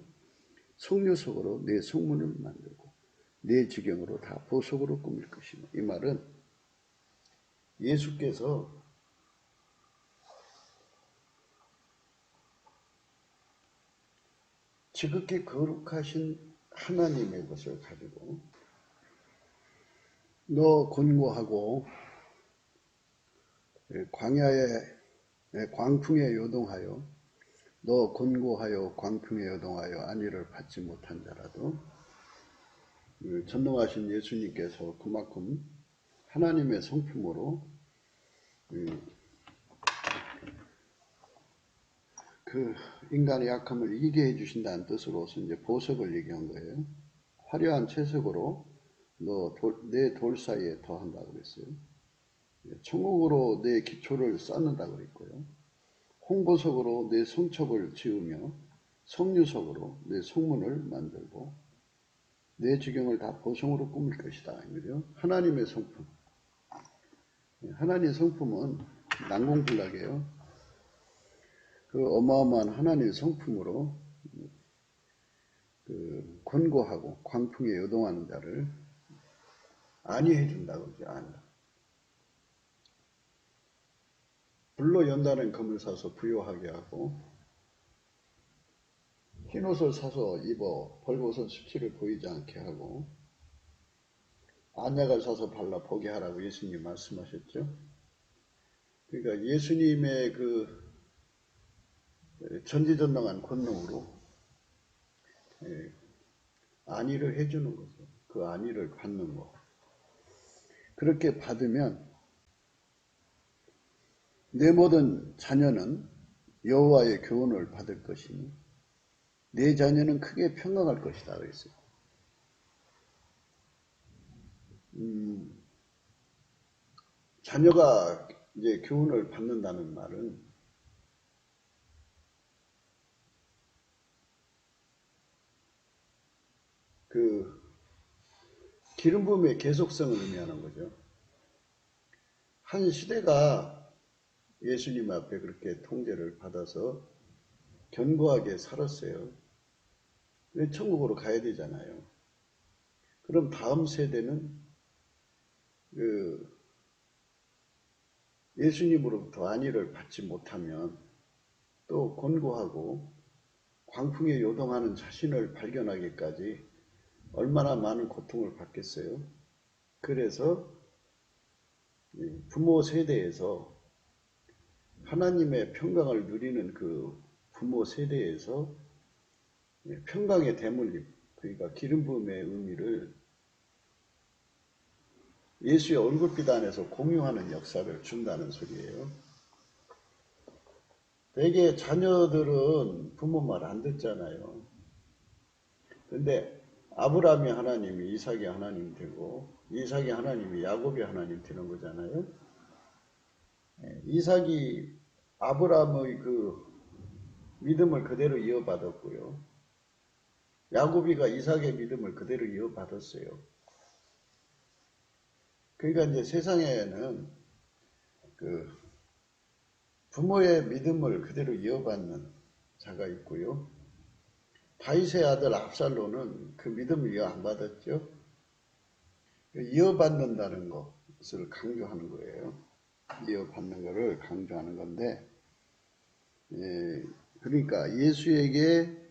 성료석으로 네 성문을 만들고 네 지경으로 다 보석으로 꾸밀 것이며. 이 말은 예수께서 지극히 거룩하신 하나님의 것을 가지고 너 곤고하고 광야의 광풍에 요동하여 너 곤고하여 광풍에 요동하여 안위를 받지 못한 자라도 전능하신 예수님께서 그만큼 하나님의 성품으로 그 인간의 약함을 이기게 해주신다는 뜻으로서 이제 보석을 얘기한 거예요. 화려한 채석으로 너 내 돌 사이에 더한다고 그랬어요. 천국으로 내 기초를 쌓는다고 그랬고요. 홍보석으로 내 성첩을 지으며 성류석으로 내 성문을 만들고 내 지경을 다 보성으로 꾸밀 것이다. 이거죠. 하나님의 성품. 하나님의 성품은 난공불락이에요. 그 어마어마한 하나님의 성품으로 그 권고하고 광풍에 요동하는 자를 안위해 준다고 그러죠. 안위. 불로 연다는 금을 사서 부요하게 하고 흰옷을 사서 입어 벌거벗은 수치를 보이지 않게 하고 안약을 사서 발라 보게 하라고 예수님 말씀하셨죠. 그러니까 예수님의 그 전지전능한 권능으로 안위를 해주는 거죠. 그 안위를 받는 거. 그렇게 받으면 내 모든 자녀는 여호와의 교훈을 받을 것이니 내 자녀는 크게 평강할 것이다 그랬어요. 자녀가 이제 교훈을 받는다는 말은 그 기름 부음의 계속성을 의미하는 거죠. 한 시대가 예수님 앞에 그렇게 통제를 받아서 견고하게 살았어요. 천국으로 가야 되잖아요. 그럼 다음 세대는 그 예수님으로부터 안위를 받지 못하면 또 곤고하고 광풍에 요동하는 자신을 발견하기까지 얼마나 많은 고통을 받겠어요. 그래서 부모 세대에서 하나님의 평강을 누리는 그 부모 세대에서 평강의 대물림, 그러니까 기름 부음의 의미를 예수의 얼굴빛 안에서 공유하는 역사를 준다는 소리예요. 대개 자녀들은 부모 말 안 듣잖아요. 근데 아브라함이 하나님이 이삭이 하나님 되고 이삭이 하나님이 야곱이 하나님 되는 거잖아요. 이삭이 아브라함의 그 믿음을 그대로 이어받았고요. 야곱이가 이삭의 믿음을 그대로 이어받았어요. 그러니까 이제 세상에는 그 부모의 믿음을 그대로 이어받는 자가 있고요. 다윗의 아들 압살롬은 그 믿음을 이어 안 받았죠. 이어받는다는 것을 강조하는 거예요. 이어받는 것을 강조하는 건데, 그러니까 예수에게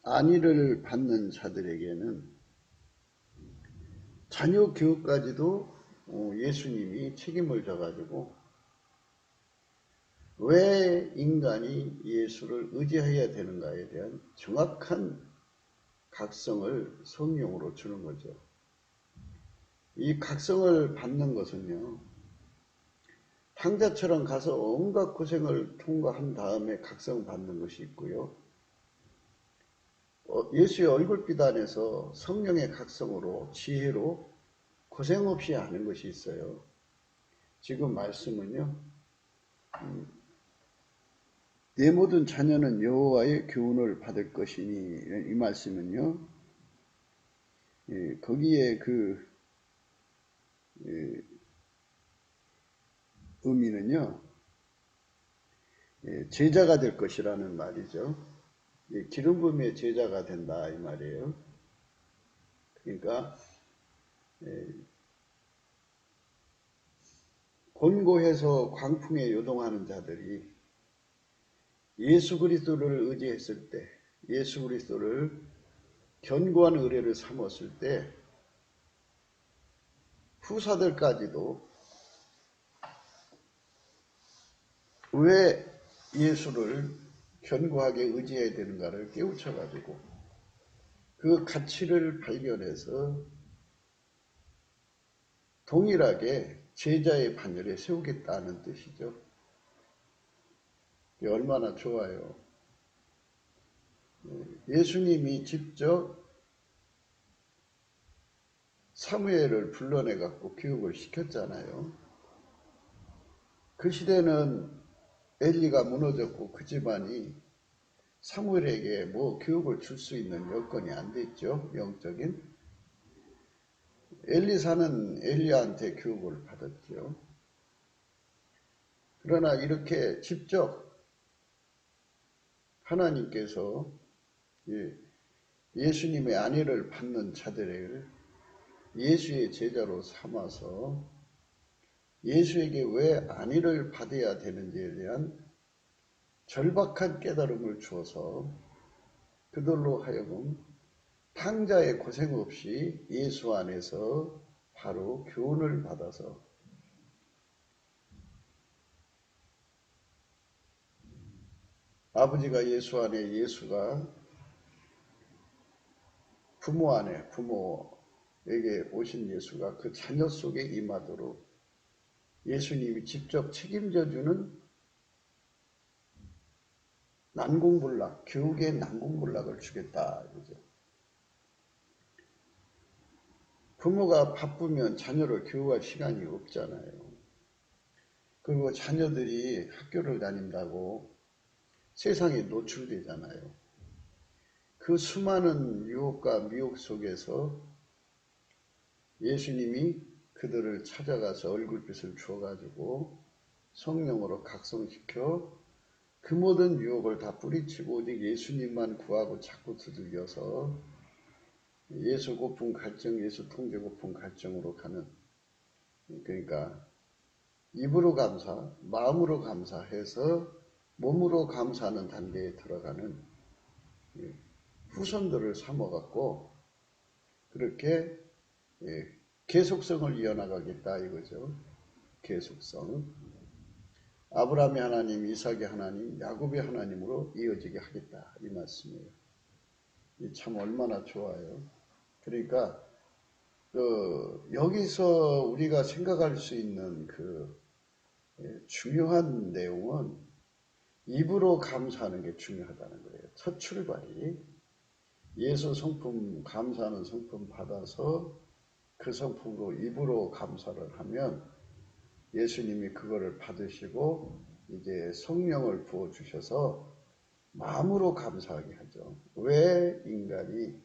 안위를 받는 자들에게는 자녀 교육까지도 예수님이 책임을 져가지고 왜 인간이 예수를 의지해야 되는가에 대한 정확한 각성을 성령으로 주는 거죠. 이 각성을 받는 것은요, 탕자처럼 가서 온갖 고생을 통과한 다음에 각성받는 것이 있고요. 예수의 얼굴빛 안에서 성령의 각성으로 지혜로 고생 없이 하는 것이 있어요. 지금 말씀은요, 내 모든 자녀는 여호와의 교훈을 받을 것이니, 이 말씀은요, 거기에 그 의미는요, 제자가 될 것이라는 말이죠. 기름 부음의 제자가 된다 이 말이에요. 그러니까 곤고해서 광풍에 요동하는 자들이 예수 그리스도를 의지했을 때 예수 그리스도를 견고한 의뢰를 삼았을 때 후사들까지도 왜 예수를 견고하게 의지해야 되는가를 깨우쳐가지고 그 가치를 발견해서 동일하게 제자의 반열에 세우겠다는 뜻이죠. 얼마나 좋아요. 예수님이 직접 사무엘을 불러내 갖고 교육을 시켰잖아요. 그 시대는 엘리가 무너졌고 그 집안이 사무엘에게 뭐 교육을 줄 수 있는 여건이 안 됐죠. 영적인. 엘리사는 엘리야한테 교육을 받았죠. 그러나 이렇게 직접 하나님께서 예수님의 안위를 받는 자들을 예수의 제자로 삼아서 예수에게 왜 안위를 받아야 되는지에 대한 절박한 깨달음을 주어서 그들로 하여금 탕자의 고생 없이 예수 안에서 바로 교훈을 받아서 아버지가 예수 안에 예수가 부모 안에 부모에게 오신 예수가 그 자녀 속에 임하도록 예수님이 직접 책임져주는 난공불락, 교육의 난공불락을 주겠다. 그죠? 부모가 바쁘면 자녀를 교육할 시간이 없잖아요. 그리고 자녀들이 학교를 다닌다고 세상에 노출되잖아요. 그 수많은 유혹과 미혹 속에서 예수님이 그들을 찾아가서 얼굴빛을 주어가지고 성령으로 각성시켜 그 모든 유혹을 다 뿌리치고 오직 예수님만 구하고 자꾸 두들겨서 예수 고품 갈증, 예수 통제 고품 갈증으로 가는, 그러니까 입으로 감사, 마음으로 감사해서 몸으로 감사하는 단계에 들어가는 후손들을 삼아갖고 그렇게 계속성을 이어나가겠다 이거죠. 계속성. 아브라함의 하나님, 이삭의 하나님, 야곱의 하나님으로 이어지게 하겠다 이 말씀이에요. 참 얼마나 좋아요. 그러니까 여기서 우리가 생각할 수 있는 그 중요한 내용은 입으로 감사하는 게 중요하다는 거예요. 첫 출발이 예수 성품 감사하는 성품 받아서 그 성품으로 입으로 감사를 하면 예수님이 그거를 받으시고 이제 성령을 부어주셔서 마음으로 감사하게 하죠. 왜 인간이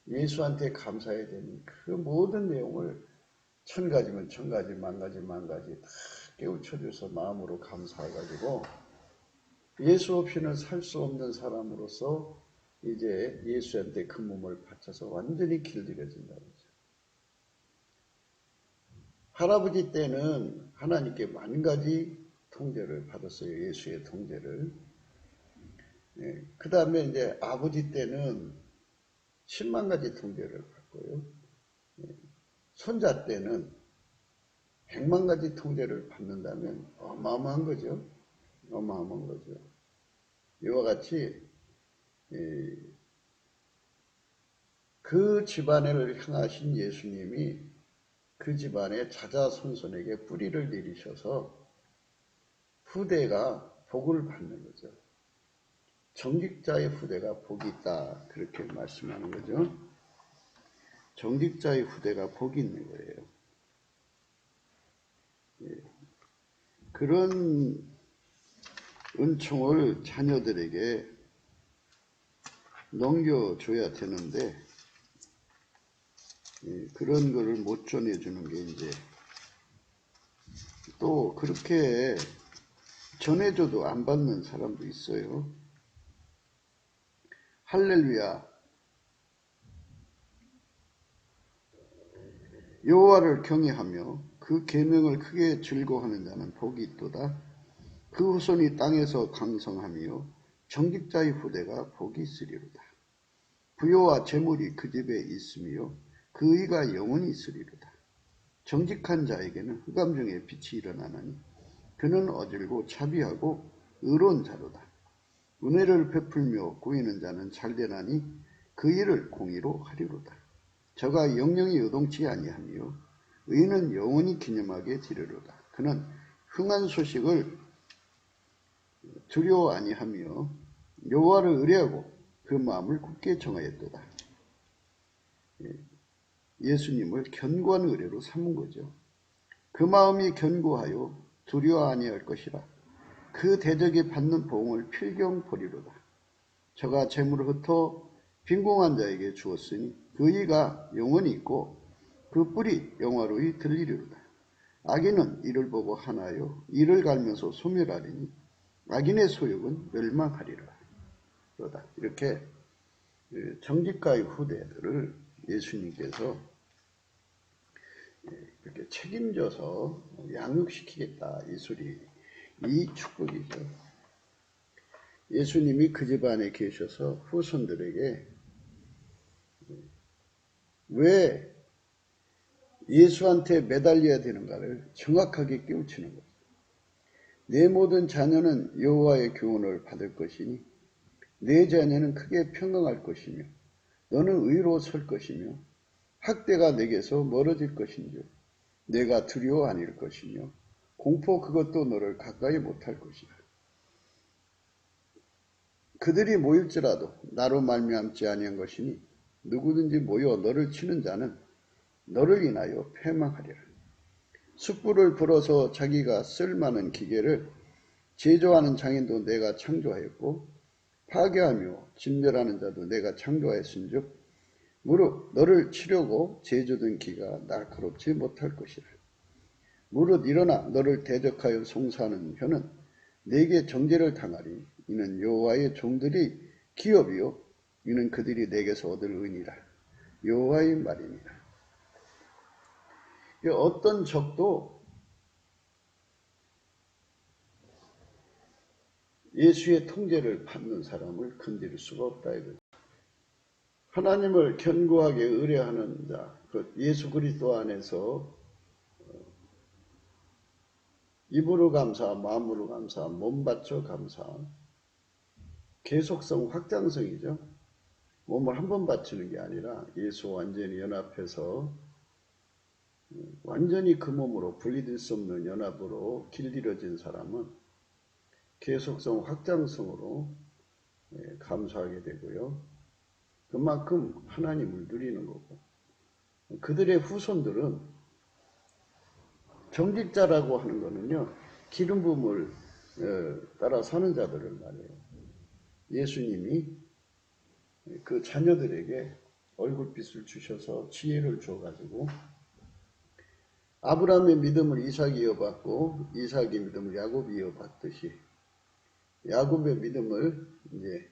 예수한테 감사해야 되는 그 모든 내용을 천 가지면 천 가지, 만 가지, 만 가지 다 깨우쳐줘서 마음으로 감사해가지고 예수 없이는 살 수 없는 사람으로서 이제 예수한테 그 몸을 바쳐서 완전히 길들여진다는 거죠. 할아버지 때는 하나님께 만 가지 통제를 받았어요. 예수의 통제를. 그 다음에 이제 아버지 때는 10만 가지 통제를 받고요. 손자 때는 100만 가지 통제를 받는다면 어마어마한 거죠. 어마어마한 거죠. 이와 같이 그 집안을 향하신 예수님이 그 집안의 자자손손에게 뿌리를 내리셔서 후대가 복을 받는 거죠. 정직자의 후대가 복이 있다. 그렇게 말씀하는 거죠. 정직자의 후대가 복이 있는 거예요. 그런 은총을 자녀들에게 넘겨줘야 되는데 그런 거를 못 전해주는 게 이제 또 그렇게 전해줘도 안 받는 사람도 있어요. 할렐루야. 여호와를 경외하며 그 계명을 크게 즐거워하는 자는 복이 있도다. 그 후손이 땅에서 강성하며 정직자의 후대가 복이 있으리로다. 부요와 재물이 그 집에 있으며 그 의가 영원히 있으리로다. 정직한 자에게는 흑암 중에 빛이 일어나나니 그는 어질고 차비하고 의로운 자로다. 은혜를 베풀며 구이는 자는 잘되나니 그 일을 공의로 하리로다. 저가 영영이 요동치 아니하며 의는 영원히 기념하게 되리로다. 그는 흥한 소식을 두려워 아니하며 여호와를 의뢰하고 그 마음을 굳게 정하였도다. 예수님을 견고한 의뢰로 삼은 거죠. 그 마음이 견고하여 두려워 아니할 것이라. 그 대적이 받는 보응을 필경 보리로다. 저가 재물을 흩어 빈궁한 자에게 주었으니 그 이가 영원히 있고 그 뿔이 영화로이 들리리로다. 악인은 이를 보고 하나요 이를 갈면서 소멸하리니 악인의 소욕은 멸망하리라. 그러다. 이렇게 정직가의 후대들을 예수님께서 이렇게 책임져서 양육시키겠다. 이 소리, 이 축복이죠. 예수님이 그 집안에 계셔서 후손들에게 왜 예수한테 매달려야 되는가를 정확하게 깨우치는 거죠. 내 모든 자녀는 여호와의 교훈을 받을 것이니 내 자녀는 크게 평강할 것이며 너는 의로 설 것이며 학대가 내게서 멀어질 것인지 내가 두려워 아닐 것이며 공포 그것도 너를 가까이 못할 것이다. 그들이 모일지라도 나로 말미암지 아니한 것이니 누구든지 모여 너를 치는 자는 너를 인하여 패망하리라. 숯불을 불어서 자기가 쓸만한 기계를 제조하는 장인도 내가 창조하였고 파괴하며 진멸하는 자도 내가 창조하였은즉 무릇 너를 치려고 제조된 기가 날카롭지 못할 것이라. 무릇 일어나 너를 대적하여 송사하는 혀는 내게 정죄를 당하리. 이는 여호와의 종들이 기업이요 이는 그들이 내게서 얻을 은이라. 여호와의 말이니라. 어떤 적도 예수의 통제를 받는 사람을 건드릴 수가 없다 이거죠. 하나님을 견고하게 의뢰하는 자, 예수 그리스도 안에서 입으로 감사, 마음으로 감사, 몸 바쳐 감사, 계속성 확장성이죠. 몸을 한 번 바치는 게 아니라 예수 완전히 연합해서 완전히 그 몸으로 분리될 수 없는 연합으로 길들여진 사람은 계속성 확장성으로 감사하게 되고요. 그만큼 하나님을 누리는 거고 그들의 후손들은 정직자라고 하는 거는요. 기름 부음을 따라 사는 자들을 말해요. 예수님이 그 자녀들에게 얼굴빛을 주셔서 지혜를 줘가지고 아브라함의 믿음을 이삭이 이어받고 이삭의 믿음을 야곱이 이어받듯이 야곱의 믿음을 이제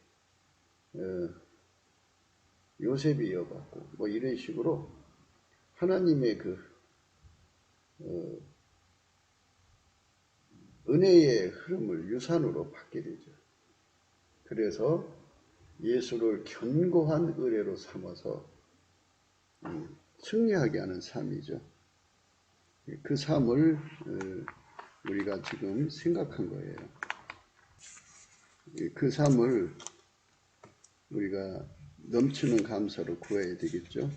요셉이 이어받고 뭐 이런 식으로 하나님의 그 은혜의 흐름을 유산으로 받게 되죠. 그래서 예수를 견고한 의뢰로 삼아서 승리하게 하는 삶이죠. 그 삶을 우리가 지금 생각한 거예요. 그 삶을 우리가 넘치는 감사로 구해야 되겠죠.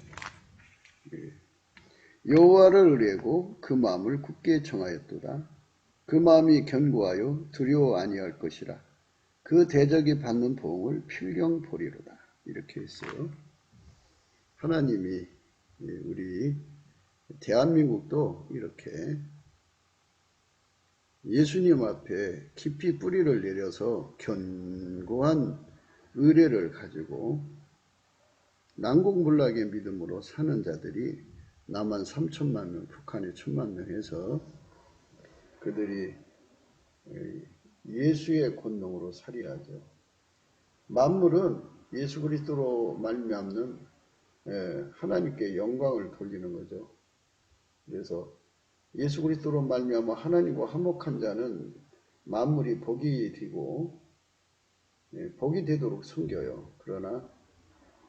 여호와를 의뢰하고 그 마음을 굳게 정하였도다. 그 마음이 견고하여 두려워 아니할 것이라. 그 대적이 받는 보응을 필경 보리로다. 이렇게 했어요. 하나님이 우리 대한민국도 이렇게 예수님 앞에 깊이 뿌리를 내려서 견고한 의뢰를 가지고 난공불락의 믿음으로 사는 자들이 남한 3천만 명, 북한에 1천만 명 해서 그들이 예수의 권능으로 살이하죠. 만물은 예수 그리스도로 말미암는 하나님께 영광을 돌리는 거죠. 그래서 예수 그리스도로 말미암아 하나님과 화목한 자는 만물이 복이 되고 복이 되도록 섬겨요. 그러나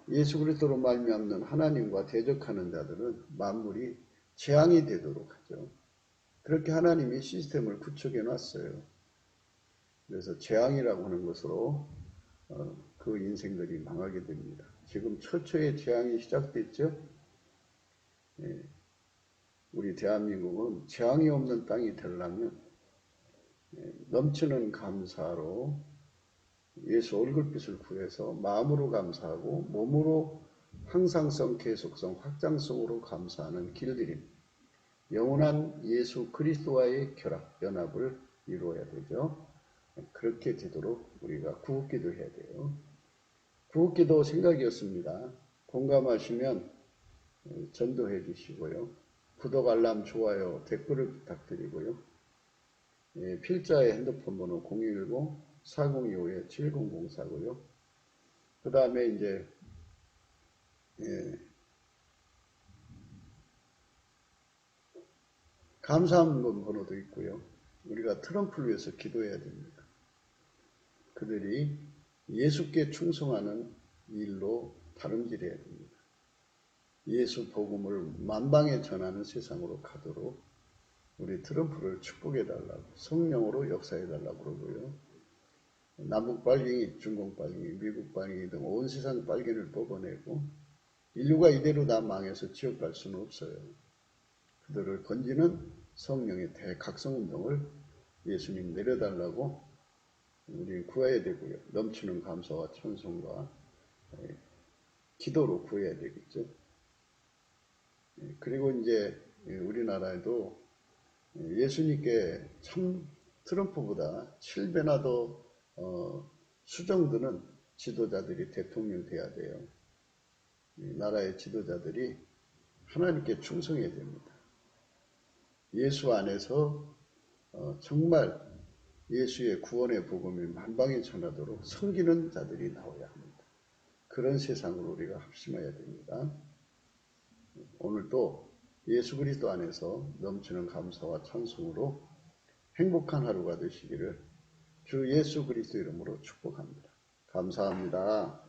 예수 그리스도로 말미암는 하나님과 대적하는 자들은 만물이 재앙이 되도록 하죠. 그렇게 하나님이 시스템을 구축해 놨어요. 그래서 재앙이라고 하는 것으로 그 인생들이 망하게 됩니다. 지금 처처의 재앙이 시작됐죠. 우리 대한민국은 재앙이 없는 땅이 되려면 넘치는 감사로 예수 얼굴빛을 구해서 마음으로 감사하고 몸으로 항상성, 계속성, 확장성으로 감사하는 길들임, 영원한 예수 그리스도와의 결합, 연합을 이루어야 되죠. 그렇게 되도록 우리가 구국기도 해야 돼요. 구국기도 생각이었습니다. 공감하시면 전도해 주시고요. 구독, 알람, 좋아요, 댓글을 부탁드리고요. 필자의 핸드폰 번호 010-4025-7004고요. 그 다음에 이제 감사함 번호도 있고요. 우리가 트럼프를 위해서 기도해야 됩니다. 그들이 예수께 충성하는 일로 다름질해야 됩니다. 예수 복음을 만방에 전하는 세상으로 가도록 우리 트럼프를 축복해달라고, 성령으로 역사해달라고 그러고요. 남북 빨갱이, 중공 빨갱이, 미국 빨갱이 등 온 세상 빨갱이를 뽑아내고 인류가 이대로 다 망해서 지옥 갈 수는 없어요. 그들을 건지는 성령의 대각성운동을 예수님 내려달라고 우리 구해야 되고요. 넘치는 감사와 찬송과 기도로 구해야 되겠죠. 그리고 이제 우리나라에도 예수님께 참 트럼프보다 7배나 더 수정드는 지도자들이 대통령 돼야 돼요. 나라의 지도자들이 하나님께 충성해야 됩니다. 예수 안에서 정말 예수의 구원의 복음이 만방에 전하도록 섬기는 자들이 나와야 합니다. 그런 세상으로 우리가 합심해야 됩니다. 오늘도 예수 그리스도 안에서 넘치는 감사와 찬송으로 행복한 하루가 되시기를 주 예수 그리스도 이름으로 축복합니다. 감사합니다.